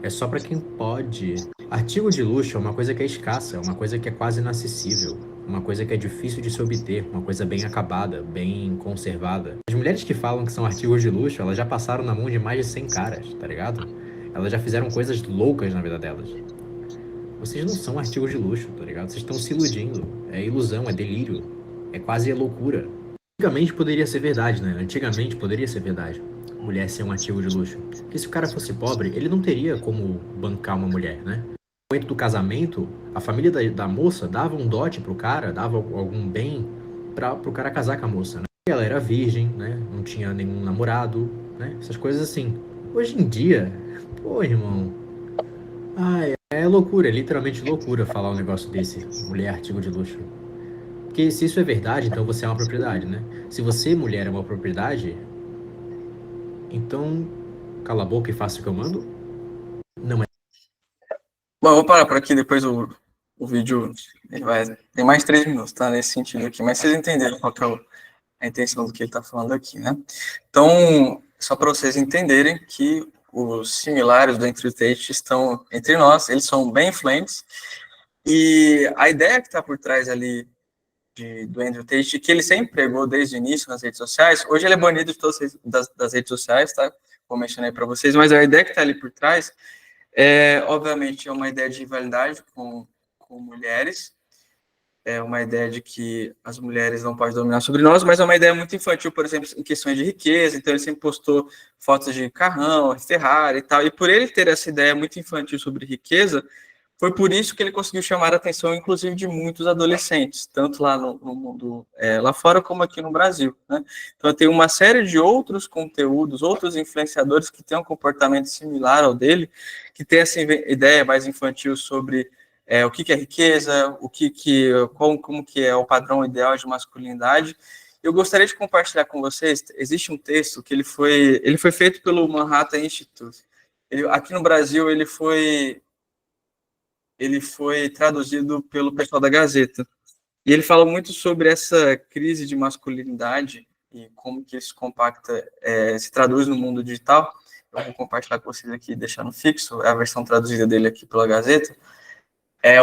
É só pra quem pode. Artigo de luxo é uma coisa que é escassa, é uma coisa que é quase inacessível, uma coisa que é difícil de se obter, uma coisa bem acabada, bem conservada. As mulheres que falam que são artigos de luxo, elas já passaram na mão de mais de 100 caras, tá ligado? Elas já fizeram coisas loucas na vida delas. Vocês não são artigos de luxo, tá ligado? Vocês estão se iludindo. É ilusão, é delírio. É quase loucura. Antigamente poderia ser verdade, né? Antigamente poderia ser verdade. Mulher ser um artigo de luxo. Porque se o cara fosse pobre, ele não teria como bancar uma mulher, né? No momento do casamento, a família da moça dava um dote pro cara, dava algum bem pro cara casar com a moça, né? E ela era virgem, né? Não tinha nenhum namorado, né? Essas coisas assim. Hoje em dia, pô, irmão. Ai, é loucura, é literalmente loucura falar um negócio desse. Mulher artigo de luxo. Porque se isso é verdade, então você é uma propriedade, né? Se você, mulher, é uma propriedade, então cala a boca e faça o que eu mando? Não é. Bom, eu vou parar por aqui, depois o vídeo ele tem mais 3 minutos, tá? Nesse sentido aqui, mas vocês entenderam qual que é a intenção do que ele está falando aqui, né? Então, só para vocês entenderem que os similares do Andrew Tate estão entre nós, eles são bem influentes, e a ideia que está por trás ali do Andrew Tate, que ele sempre pregou desde o início nas redes sociais, hoje ele é banido de todas das redes sociais, tá? Vou mencionar aí para vocês, mas a ideia que está ali por trás obviamente, é uma ideia de rivalidade com mulheres, é uma ideia de que as mulheres não podem dominar sobre nós, mas é uma ideia muito infantil, por exemplo, em questões de riqueza. Então ele sempre postou fotos de carrão, Ferrari e tal, e por ele ter essa ideia muito infantil sobre riqueza, foi por isso que ele conseguiu chamar a atenção, inclusive, de muitos adolescentes, tanto lá no mundo, lá fora, como aqui no Brasil, né? Então tem uma série de outros conteúdos, outros influenciadores que têm um comportamento similar ao dele, que tem essa ideia mais infantil sobre o que é riqueza, como que é o padrão ideal de masculinidade. Eu gostaria de compartilhar com vocês, existe um texto que ele foi feito pelo Manhattan Institute. Aqui no Brasil, ele foi traduzido pelo pessoal da Gazeta. E ele fala muito sobre essa crise de masculinidade e como que isso se traduz no mundo digital. Eu vou compartilhar com vocês aqui, deixar no fixo, é a versão traduzida dele aqui pela Gazeta,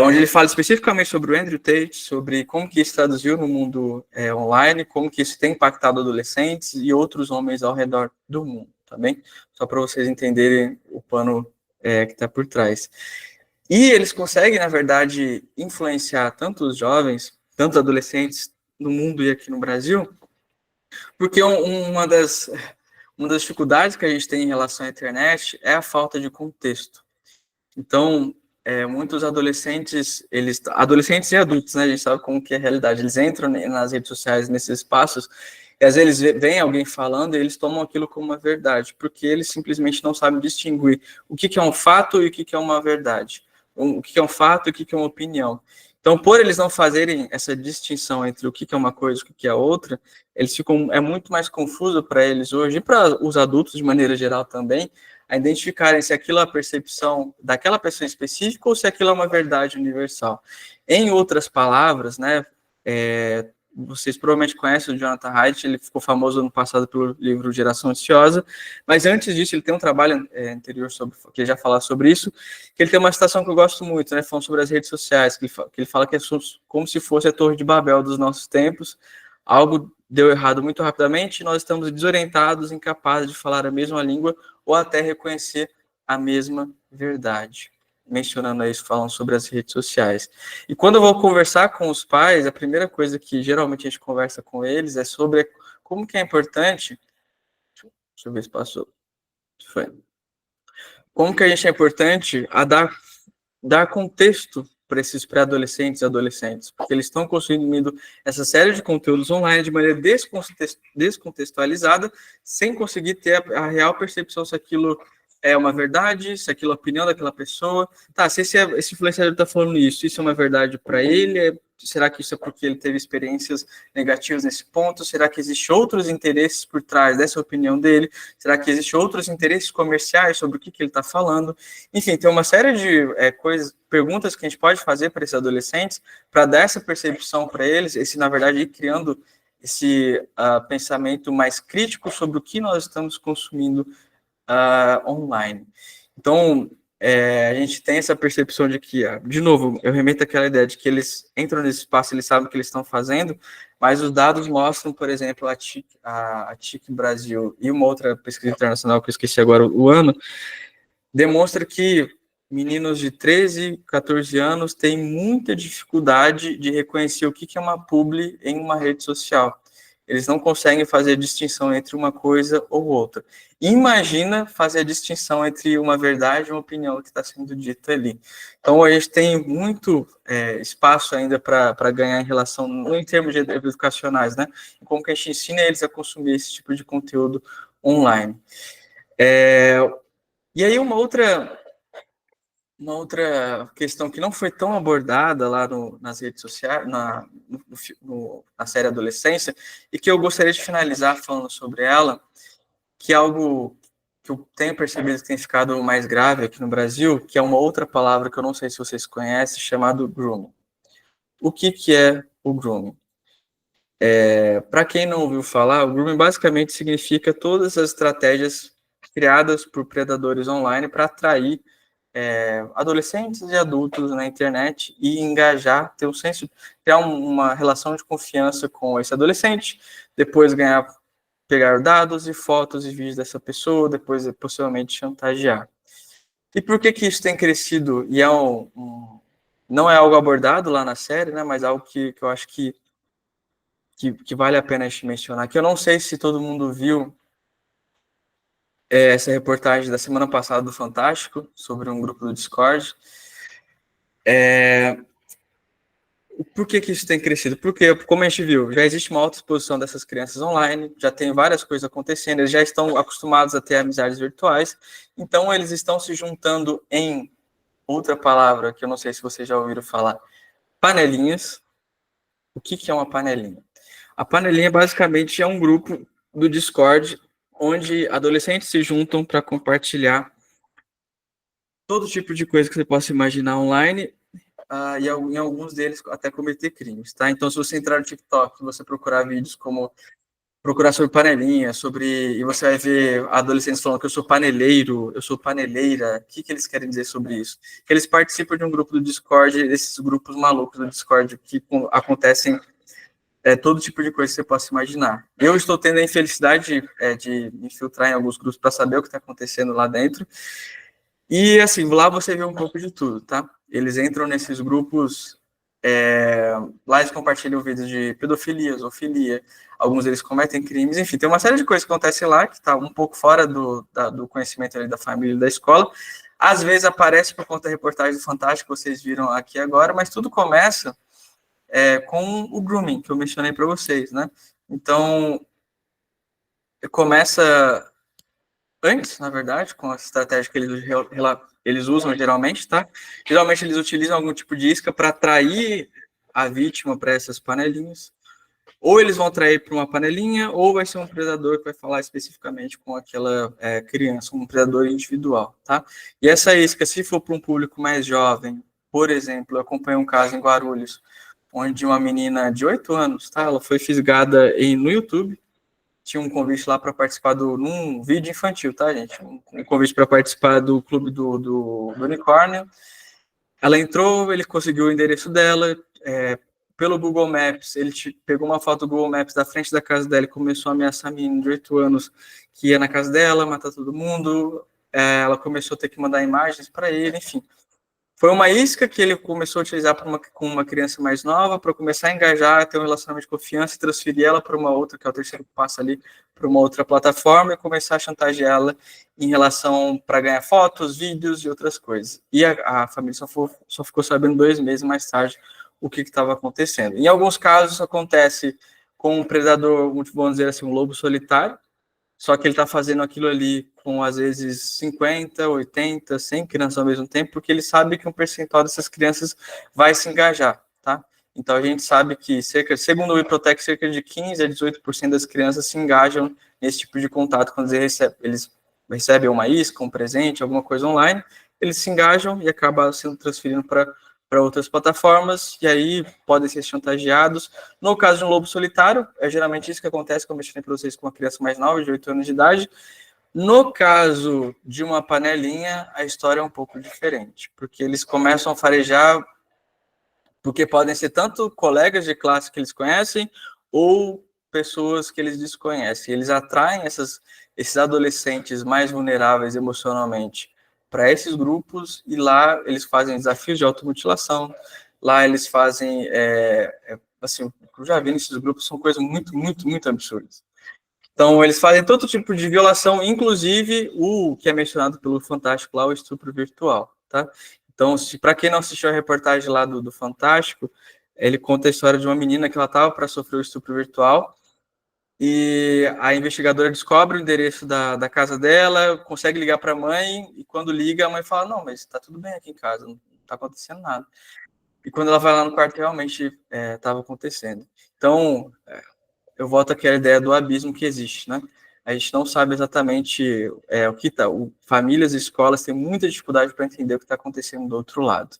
onde ele fala especificamente sobre o Andrew Tate, sobre como que isso traduziu no mundo online, como que isso tem impactado adolescentes e outros homens ao redor do mundo, tá bem? Só para vocês entenderem o pano que está por trás. E eles conseguem, na verdade, influenciar tanto os jovens, tanto os adolescentes no mundo e aqui no Brasil, porque uma das dificuldades que a gente tem em relação à internet é a falta de contexto. Então, muitos adolescentes e adultos, né, a gente sabe como que é a realidade, eles entram nas redes sociais, nesses espaços, e às vezes vem alguém falando e eles tomam aquilo como uma verdade, porque eles simplesmente não sabem distinguir o que é um fato e o que é uma verdade. O que é um fato e o que é uma opinião. Então, por eles não fazerem essa distinção entre o que é uma coisa e o que é outra, é muito mais confuso para eles hoje, e para os adultos de maneira geral também, a identificarem se aquilo é a percepção daquela pessoa específica ou se aquilo é uma verdade universal. Em outras palavras, né, vocês provavelmente conhecem o Jonathan Haidt, ele ficou famoso ano passado pelo livro Geração Ansiosa, mas antes disso ele tem um trabalho anterior que ele já fala sobre isso, que ele tem uma citação que eu gosto muito, né, falando sobre as redes sociais, que ele fala que é como se fosse a Torre de Babel dos nossos tempos, algo deu errado muito rapidamente, e nós estamos desorientados, incapazes de falar a mesma língua ou até reconhecer a mesma verdade. Mencionando isso, falando sobre as redes sociais. E quando eu vou conversar com os pais, a primeira coisa que geralmente a gente conversa com eles é sobre como que é importante... Deixa eu ver se passou. Foi. Como que a gente é importante a dar contexto para esses pré-adolescentes e adolescentes, porque eles estão consumindo essa série de conteúdos online de maneira descontextualizada, sem conseguir ter a real percepção se aquilo é uma verdade, se aquilo é a opinião daquela pessoa. Tá, se esse influenciador está falando isso é uma verdade para ele? Será que isso é porque ele teve experiências negativas nesse ponto? Será que existem outros interesses por trás dessa opinião dele? Será que existem outros interesses comerciais sobre o que ele está falando? Enfim, tem uma série de perguntas que a gente pode fazer para esses adolescentes para dar essa percepção para eles, na verdade, ir criando esse pensamento mais crítico sobre o que nós estamos consumindo online. Então, a gente tem essa percepção de que, de novo, eu remeto àquela ideia de que eles entram nesse espaço, eles sabem o que eles estão fazendo, mas os dados mostram, por exemplo, a TIC Brasil e uma outra pesquisa internacional, que eu esqueci agora o ano, demonstra que meninos de 13, 14 anos têm muita dificuldade de reconhecer o que é uma publi em uma rede social. Eles não conseguem fazer a distinção entre uma coisa ou outra. Imagina fazer a distinção entre uma verdade e uma opinião que está sendo dita ali. Então, a gente tem muito espaço ainda para ganhar em relação, em termos educacionais, né? Como que a gente ensina eles a consumir esse tipo de conteúdo online. E aí, uma outra questão que não foi tão abordada lá nas redes sociais, na série Adolescência, e que eu gostaria de finalizar falando sobre ela, que é algo que eu tenho percebido que tem ficado mais grave aqui no Brasil, que é uma outra palavra que eu não sei se vocês conhecem, chamado grooming. O que é o grooming? Para quem não ouviu falar, o grooming basicamente significa todas as estratégias criadas por predadores online para atrair adolescentes e adultos na internet e engajar, ter um senso, criar uma relação de confiança com esse adolescente, depois pegar dados e fotos e vídeos dessa pessoa, depois possivelmente chantagear. E por que isso tem crescido? E não é algo abordado lá na série, né, mas algo que eu acho que vale a pena a gente mencionar, que eu não sei se todo mundo viu essa reportagem da semana passada do Fantástico, sobre um grupo do Discord. Por que isso tem crescido? Porque, como a gente viu, já existe uma alta exposição dessas crianças online, já tem várias coisas acontecendo, eles já estão acostumados a ter amizades virtuais, então eles estão se juntando em outra palavra, que eu não sei se vocês já ouviram falar, panelinhas. O que é uma panelinha? A panelinha, basicamente, é um grupo do Discord onde adolescentes se juntam para compartilhar todo tipo de coisa que você possa imaginar online, e em alguns deles até cometer crimes, tá? Então, se você entrar no TikTok, você procurar vídeos como procurar sobre panelinha, e você vai ver adolescentes falando que eu sou paneleiro, eu sou paneleira, o que eles querem dizer sobre isso? Que eles participam de um grupo do Discord, desses grupos malucos do Discord, que acontecem todo tipo de coisa que você possa imaginar. Eu estou tendo a infelicidade de me infiltrar em alguns grupos para saber o que está acontecendo lá dentro. E, assim, lá você vê um pouco de tudo, tá? Eles entram nesses grupos, lá eles compartilham vídeos de pedofilia, zoofilia, alguns deles cometem crimes, enfim, tem uma série de coisas que acontecem lá, que está um pouco fora do conhecimento ali da família e da escola. Às vezes aparece por conta da reportagem do Fantástico, que vocês viram aqui agora, mas tudo começa com o grooming, que eu mencionei para vocês, né? Então, começa antes, na verdade, com a estratégia que eles usam geralmente, tá? Geralmente eles utilizam algum tipo de isca para atrair a vítima para essas panelinhas. Ou eles vão atrair para uma panelinha, ou vai ser um predador que vai falar especificamente com aquela criança, um predador individual, tá? E essa isca, se for para um público mais jovem, por exemplo, eu acompanhei um caso em Guarulhos, onde uma menina de 8 anos, tá? Ela foi fisgada no YouTube, tinha um convite lá para participar num vídeo infantil, tá, gente? Um convite para participar do clube do unicórnio. Ela entrou, ele conseguiu o endereço dela, pelo Google Maps, ele pegou uma foto do Google Maps da frente da casa dela e começou a ameaçar a menina de 8 anos que ia na casa dela, matar todo mundo. Ela começou a ter que mandar imagens para ele, enfim. Foi uma isca que ele começou a utilizar com uma criança mais nova para começar a engajar, ter um relacionamento de confiança e transferir ela para uma outra, que é o terceiro passo ali, para uma outra plataforma e começar a chantagear ela em relação para ganhar fotos, vídeos e outras coisas. E a família só ficou sabendo 2 meses mais tarde o que estava acontecendo. Em alguns casos, isso acontece com um predador, vamos dizer assim, um lobo solitário, só que ele está fazendo aquilo ali com, às vezes, 50, 80, 100 crianças ao mesmo tempo, porque ele sabe que um percentual dessas crianças vai se engajar, tá? Então, a gente sabe que, segundo o Iprotec, cerca de 15% a 18% das crianças se engajam nesse tipo de contato, quando eles recebem uma isca, um presente, alguma coisa online, eles se engajam e acabam sendo transferidos para outras plataformas, e aí podem ser chantageados. No caso de um lobo solitário, é geralmente isso que acontece, como eu mencionei para vocês, com uma criança mais nova, de 8 anos de idade. No caso de uma panelinha, a história é um pouco diferente, porque eles começam a farejar, porque podem ser tanto colegas de classe que eles conhecem, ou pessoas que eles desconhecem. Eles atraem esses adolescentes mais vulneráveis emocionalmente para esses grupos, e lá eles fazem desafios de automutilação, lá eles fazem, assim, o que eu já vi nesses grupos são coisas muito, muito, muito absurdas. Então, eles fazem todo tipo de violação, inclusive o que é mencionado pelo Fantástico lá, o estupro virtual, tá? Então, para quem não assistiu a reportagem lá do Fantástico, ele conta a história de uma menina que ela estava para sofrer o estupro virtual, e a investigadora descobre o endereço da casa dela, consegue ligar para a mãe, e quando liga, a mãe fala, não, mas está tudo bem aqui em casa, não está acontecendo nada. E quando ela vai lá no quarto, realmente estava acontecendo. Então, eu volto àquela ideia do abismo que existe, né? A gente não sabe exatamente o que está. Famílias e escolas têm muita dificuldade para entender o que está acontecendo do outro lado.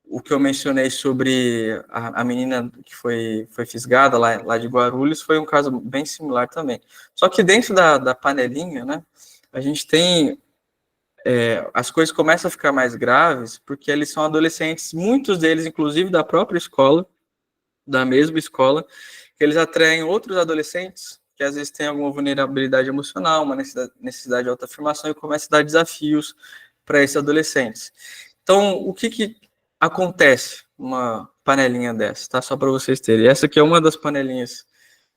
O que eu mencionei sobre a menina que foi fisgada lá de Guarulhos foi um caso bem similar também. Só que dentro da panelinha, né, a gente tem... as coisas começam a ficar mais graves porque eles são adolescentes, muitos deles, inclusive, da própria escola, da mesma escola, que eles atraem outros adolescentes que às vezes têm alguma vulnerabilidade emocional, uma necessidade de autoafirmação, e começam a dar desafios para esses adolescentes. Então, o que acontece numa panelinha dessa, tá? Só para vocês terem. Essa aqui é uma das panelinhas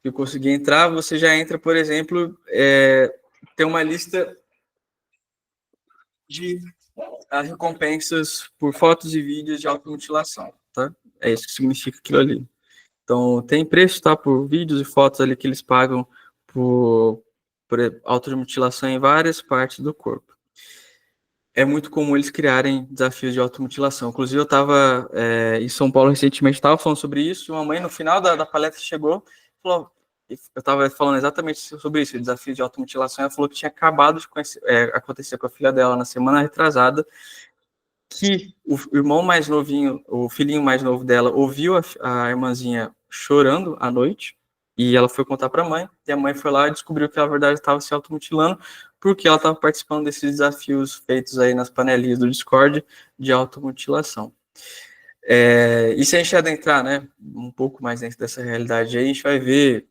que eu consegui entrar. Você já entra, por exemplo, tem uma lista de recompensas por fotos e vídeos de automutilação, tá? É isso que significa aquilo ali. Então, tem preço, tá, por vídeos e fotos ali que eles pagam por automutilação em várias partes do corpo. É muito comum eles criarem desafios de automutilação. Inclusive, eu estava em São Paulo recentemente, estava falando sobre isso, e uma mãe, no final da palestra, chegou e falou, eu estava falando exatamente sobre isso, o desafio de automutilação, ela falou que tinha acabado de acontecer com a filha dela na semana retrasada, que o irmão mais novinho, o filhinho mais novo dela, ouviu a irmãzinha chorando à noite, e ela foi contar para a mãe, e a mãe foi lá e descobriu que ela, na verdade, estava se automutilando, porque ela estava participando desses desafios feitos aí nas panelinhas do Discord de automutilação. E se a gente adentrar, né, um pouco mais dentro dessa realidade aí, a gente vai ver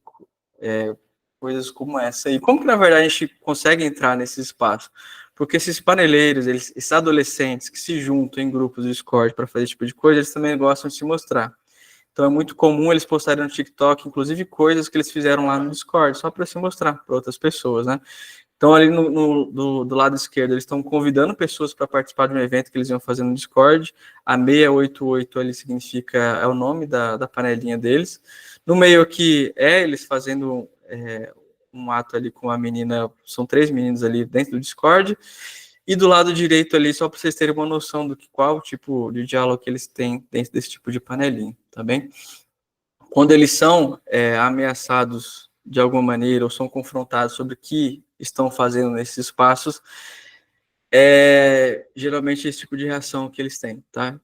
coisas como essa. E como que, na verdade, a gente consegue entrar nesse espaço? Porque esses paneleiros, esses adolescentes que se juntam em grupos do Discord para fazer esse tipo de coisa, eles também gostam de se mostrar. Então é muito comum eles postarem no TikTok, inclusive coisas que eles fizeram lá no Discord, só para se mostrar para outras pessoas, né? Então ali do lado esquerdo, eles estão convidando pessoas para participar de um evento que eles iam fazer no Discord. A 688 ali significa, é o nome da panelinha deles. No meio aqui eles fazendo um ato ali com a menina, são 3 meninos ali dentro do Discord, e do lado direito ali, só para vocês terem uma noção do qual tipo de diálogo que eles têm dentro desse tipo de panelinha, tá bem? Quando eles são ameaçados de alguma maneira, ou são confrontados sobre o que estão fazendo nesses espaços, geralmente esse tipo de reação que eles têm, tá?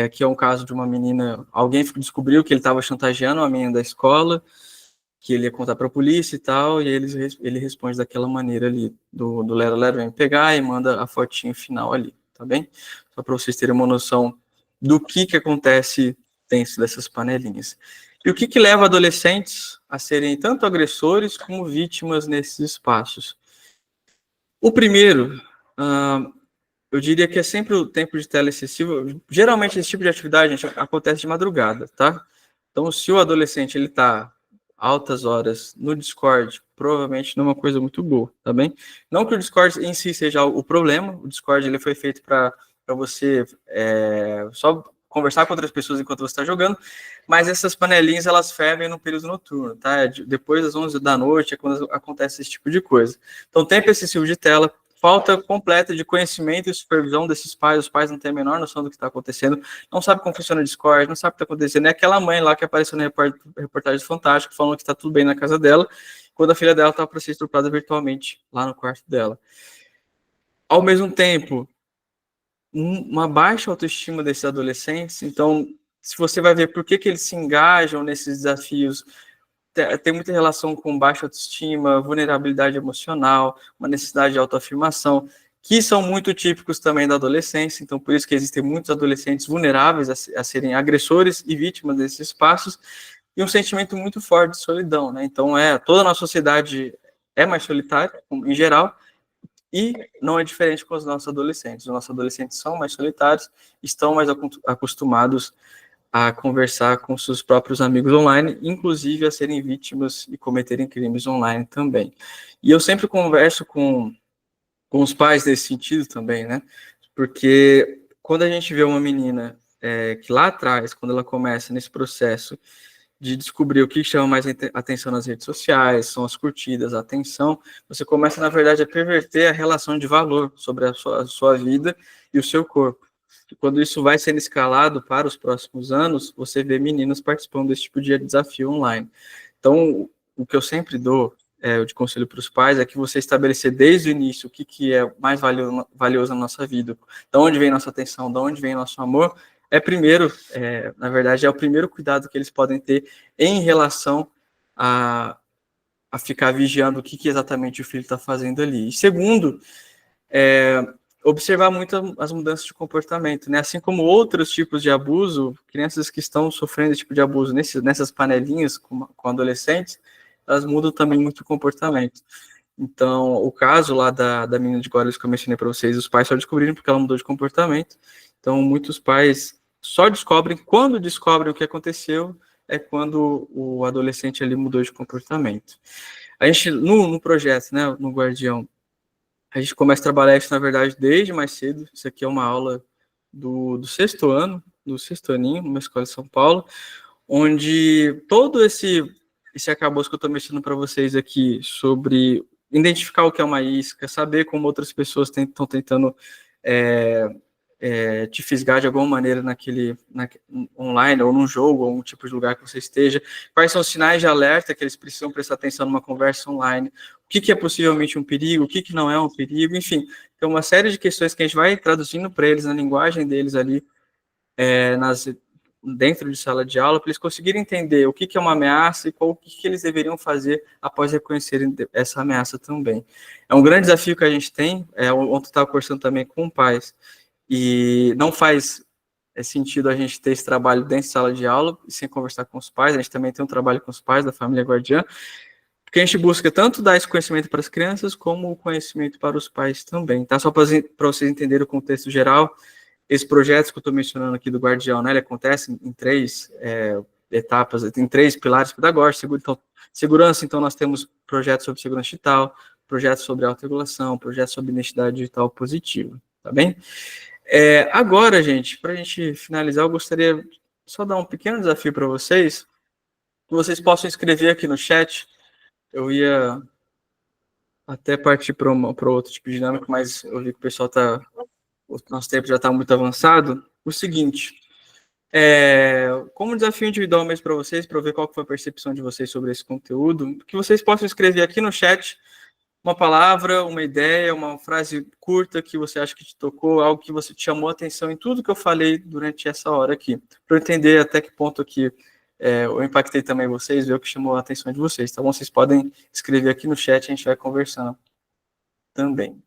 Aqui é um caso de uma menina, alguém descobriu que ele estava chantageando uma menina da escola, que ele ia contar para a polícia e tal, e ele responde daquela maneira ali, do Lero Lero vem pegar e manda a fotinho final ali, tá bem? Só para vocês terem uma noção do que acontece dentro dessas panelinhas. E o que leva adolescentes a serem tanto agressores como vítimas nesses espaços? O primeiro, eu diria que é sempre o tempo de tela excessivo. Geralmente esse tipo de atividade, gente, acontece de madrugada, tá? Então, se o adolescente ele está altas horas no Discord, provavelmente não é uma coisa muito boa, tá bem? Não que o Discord em si seja o problema, o Discord ele foi feito para você só conversar com outras pessoas enquanto você está jogando, mas essas panelinhas, elas fervem no período noturno, tá? Depois das 11 da noite é quando acontece esse tipo de coisa. Então, tempo excessivo de tela, falta completa de conhecimento e supervisão desses pais. Os pais não têm a menor noção do que está acontecendo, não sabem como funciona o Discord, não sabem o que está acontecendo. É aquela mãe lá que apareceu na reportagem fantástica falando que está tudo bem na casa dela, quando a filha dela estava para ser estuprada virtualmente lá no quarto dela. Ao mesmo tempo, uma baixa autoestima desses adolescentes. Então, se você vai ver por que eles se engajam nesses desafios, tem muita relação com baixa autoestima, vulnerabilidade emocional, uma necessidade de autoafirmação, que são muito típicos também da adolescência. Então, por isso que existem muitos adolescentes vulneráveis a serem agressores e vítimas desses espaços, e um sentimento muito forte de solidão, né? Então, toda a nossa sociedade é mais solitária, em geral, e não é diferente com os nossos adolescentes. Os nossos adolescentes são mais solitários, estão mais acostumados a conversar com seus próprios amigos online, inclusive a serem vítimas e cometerem crimes online também. E eu sempre converso com os pais nesse sentido também, né? Porque quando a gente vê uma menina que lá atrás, quando ela começa nesse processo de descobrir o que chama mais atenção nas redes sociais, são as curtidas, a atenção, você começa, na verdade, a perverter a relação de valor sobre a sua vida e o seu corpo. E quando isso vai sendo escalado para os próximos anos, você vê meninas participando desse tipo de desafio online. Então, o que eu sempre dou de conselho para os pais é que você estabelecer desde o início o que é mais valioso na nossa vida, de onde vem nossa atenção, de onde vem nosso amor, na verdade, é o primeiro cuidado que eles podem ter em relação a ficar vigiando o que exatamente o filho está fazendo ali. E segundo, observar muito as mudanças de comportamento, né? Assim como outros tipos de abuso, crianças que estão sofrendo esse tipo de abuso nessas panelinhas com adolescentes, elas mudam também muito o comportamento. Então, o caso lá da menina de Guarulhos que eu mencionei para vocês, os pais só descobriram porque ela mudou de comportamento. Então, muitos pais só descobrem, quando descobrem o que aconteceu, é quando o adolescente ali mudou de comportamento. A gente, no projeto, né, no Guardião, a gente começa a trabalhar isso, na verdade, desde mais cedo. Isso aqui é uma aula do sexto ano, do sexto aninho, numa escola de São Paulo, onde todo esse arcabouço que eu estou mencionando para vocês aqui sobre identificar o que é uma isca, saber como outras pessoas estão tentando te fisgar de alguma maneira online, ou num jogo, ou um tipo de lugar que você esteja, quais são os sinais de alerta que eles precisam prestar atenção numa conversa online, o que é possivelmente um perigo, o que não é um perigo, enfim, tem uma série de questões que a gente vai traduzindo para eles, na linguagem deles ali, dentro de sala de aula, para eles conseguirem entender o que é uma ameaça e o que eles deveriam fazer após reconhecerem essa ameaça também. É um grande desafio que a gente tem, ontem estava conversando também com pais, e não faz sentido a gente ter esse trabalho dentro de sala de aula, sem conversar com os pais. A gente também tem um trabalho com os pais da família guardiã, porque a gente busca tanto dar esse conhecimento para as crianças, como o conhecimento para os pais também, tá? Só para vocês entenderem o contexto geral, esse projeto que eu estou mencionando aqui do Guardião, né, ele acontece em três etapas, tem três pilares pedagógicos. Então, segurança, então nós temos projetos sobre segurança digital, projetos sobre autorregulação, projetos sobre identidade digital positiva, tá bem? Agora, gente, para a gente finalizar, eu gostaria só dar um pequeno desafio para vocês, que vocês possam escrever aqui no chat. Eu ia até partir para outro tipo de dinâmica, mas eu vi que o nosso tempo já está muito avançado. O seguinte, como desafio individual mesmo para vocês, para eu ver qual foi a percepção de vocês sobre esse conteúdo, que vocês possam escrever aqui no chat uma palavra, uma ideia, uma frase curta que você acha que te tocou, algo que você te chamou a atenção em tudo que eu falei durante essa hora aqui, para eu entender até que ponto aqui eu impactei também vocês, ver o que chamou a atenção de vocês, tá bom? Vocês podem escrever aqui no chat, a gente vai conversando também.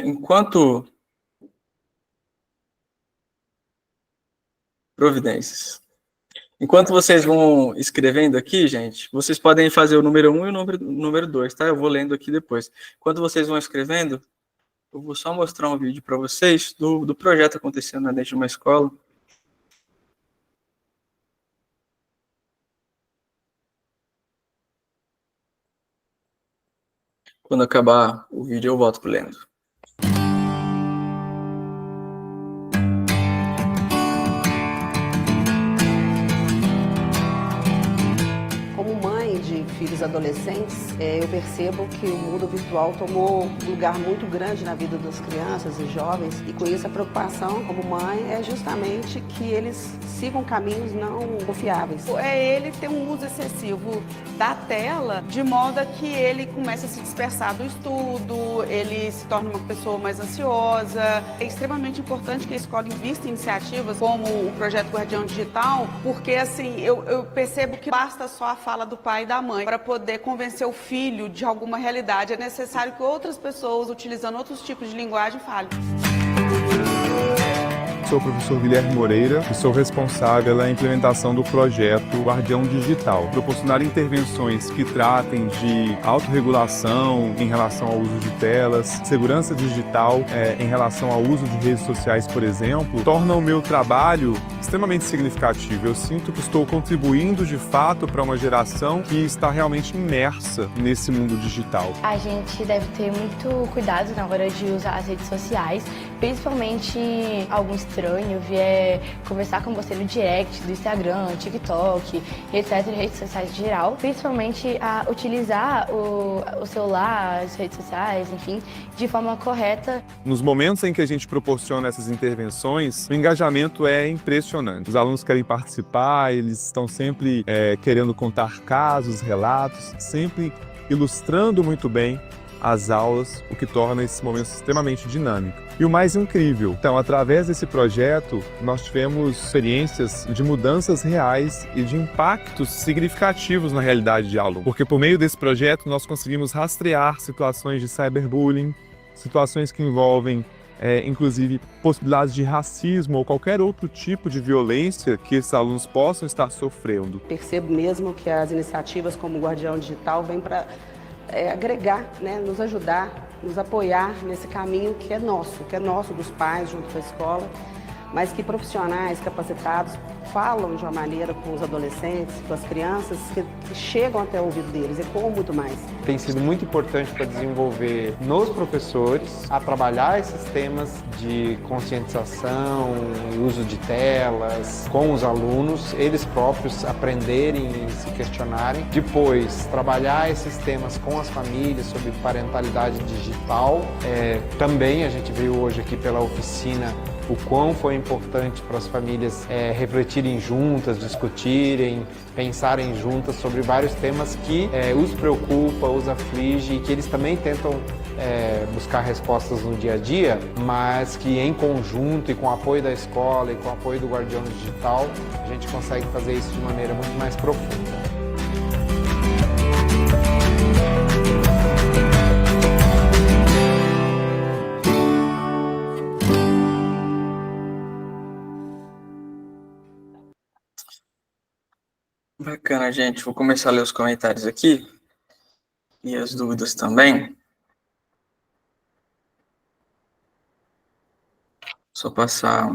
Enquanto providências. Enquanto vocês vão escrevendo aqui, gente, vocês podem fazer o número 1 e o número 2, tá? Eu vou lendo aqui depois. Enquanto vocês vão escrevendo, eu vou só mostrar um vídeo para vocês do projeto acontecendo dentro de uma escola. Quando acabar o vídeo, eu volto pro lendo. de filhos adolescentes, eu percebo que o mundo virtual tomou um lugar muito grande na vida das crianças e jovens, e com isso a preocupação como mãe é justamente que eles sigam caminhos não confiáveis. É ele ter um uso excessivo da tela, de modo a que ele comece a se dispersar do estudo, ele se torne uma pessoa mais ansiosa. É extremamente importante que a escola invista em iniciativas como o Projeto Guardião Digital, porque assim, eu percebo que basta só a fala do pai e da mãe para poder convencer o filho de alguma realidade. É necessário que outras pessoas, utilizando outros tipos de linguagem, falem. Sou o professor Guilherme Moreira e sou responsável pela implementação do projeto Guardião Digital, proporcionar intervenções que tratem de autorregulação em relação ao uso de telas, segurança digital em relação ao uso de redes sociais, por exemplo, torna o meu trabalho extremamente significativo. Eu sinto que estou contribuindo de fato para uma geração que está realmente imersa nesse mundo digital. A gente deve ter muito cuidado na hora de usar as redes sociais, principalmente algum estranho vier conversar com você no direct do Instagram, TikTok, etc, redes sociais em geral, principalmente a utilizar o celular, as redes sociais, enfim, de forma correta. Nos momentos em que a gente proporciona essas intervenções, o engajamento é impressionante. Os alunos querem participar, eles estão sempre querendo contar casos, relatos, sempre ilustrando muito bem as aulas, o que torna esses momentos extremamente dinâmicos. E o mais incrível, então, através desse projeto, nós tivemos experiências de mudanças reais e de impactos significativos na realidade de aluno. Porque por meio desse projeto nós conseguimos rastrear situações de cyberbullying, situações que envolvem inclusive possibilidades de racismo ou qualquer outro tipo de violência que esses alunos possam estar sofrendo. Percebo mesmo que as iniciativas como o Guardião Digital vêm para agregar, né, nos ajudar, nos apoiar nesse caminho que é nosso dos pais junto com a escola, mas que profissionais capacitados falam de uma maneira com os adolescentes, com as crianças, que chegam até o ouvido deles, ecoam muito mais. Tem sido muito importante para desenvolver nos professores a trabalhar esses temas de conscientização e uso de telas com os alunos, eles próprios aprenderem e se questionarem. Depois, trabalhar esses temas com as famílias sobre parentalidade digital. Também a gente viu hoje aqui pela oficina o quão foi importante para as famílias refletirem juntas, discutirem, pensarem juntas sobre vários temas que os preocupa, os aflige e que eles também tentam buscar respostas no dia a dia, mas que em conjunto e com o apoio da escola e com o apoio do Guardião Digital, a gente consegue fazer isso de maneira muito mais profunda. Bacana, gente. Vou começar a ler os comentários aqui e as dúvidas também. Só passar.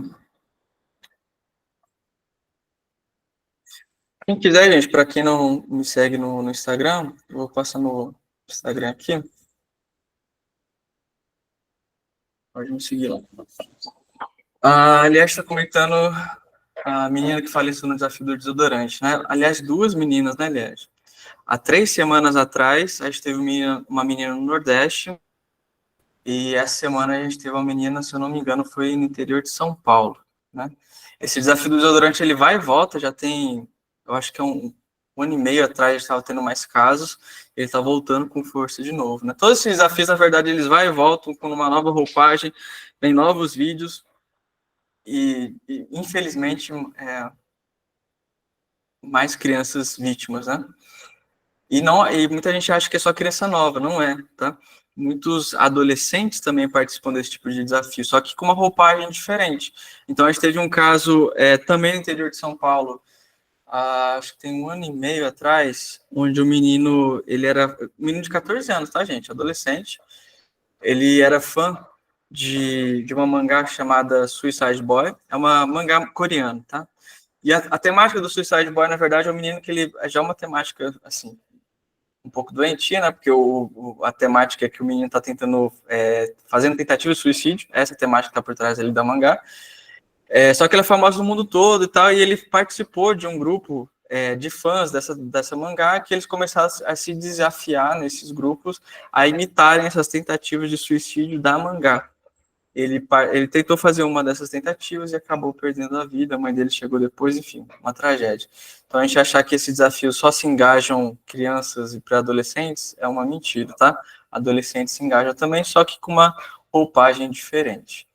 Quem quiser, gente, para quem não me segue no Instagram, eu vou passar no Instagram aqui. Pode me seguir lá. Aliás, está comentando a menina que faleceu no desafio do desodorante, né? Aliás, duas meninas, né, aliás? Há 3 semanas atrás, a gente teve uma menina no Nordeste, e essa semana a gente teve uma menina, se eu não me engano, foi no interior de São Paulo, né? Esse desafio do desodorante, ele vai e volta, já tem, eu acho que é um ano e meio atrás, a gente estava tendo mais casos, ele está voltando com força de novo, né? Todos esses desafios, na verdade, eles vai e voltam com uma nova roupagem, vem novos vídeos, e infelizmente, mais crianças vítimas, né? E muita gente acha que é só criança nova, não é, tá? Muitos adolescentes também participam desse tipo de desafio, só que com uma roupagem diferente. Então, a gente teve um caso também no interior de São Paulo, acho que tem 1 ano e meio atrás, onde o menino, ele era um menino de 14 anos, tá, gente? Adolescente. Ele era fã de uma mangá chamada Suicide Boy, é uma mangá coreana, tá? E a temática do Suicide Boy, na verdade, é um menino que ele já é uma temática, assim, um pouco doentia, né? Porque a temática é que o menino tá tentando, fazendo tentativa de suicídio, essa temática tá por trás ali da mangá. Só que ela é famosa no mundo todo e tal, e ele participou de um grupo de fãs dessa mangá, que eles começaram a se desafiar nesses grupos a imitarem essas tentativas de suicídio da mangá. Ele tentou fazer uma dessas tentativas e acabou perdendo a vida, a mãe dele chegou depois, enfim, uma tragédia. Então, a gente achar que esse desafio só se engajam crianças e pré-adolescentes é uma mentira, tá? Adolescentes se engajam também, só que com uma roupagem diferente.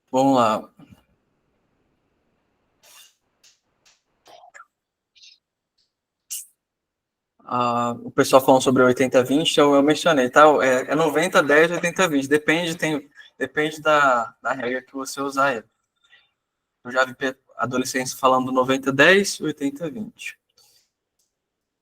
Vamos lá. O pessoal falando sobre 80-20, eu mencionei, tá? É 90-10, 80-20. Depende da regra que você usar. Eu já vi adolescentes falando 90-10 e 80-20.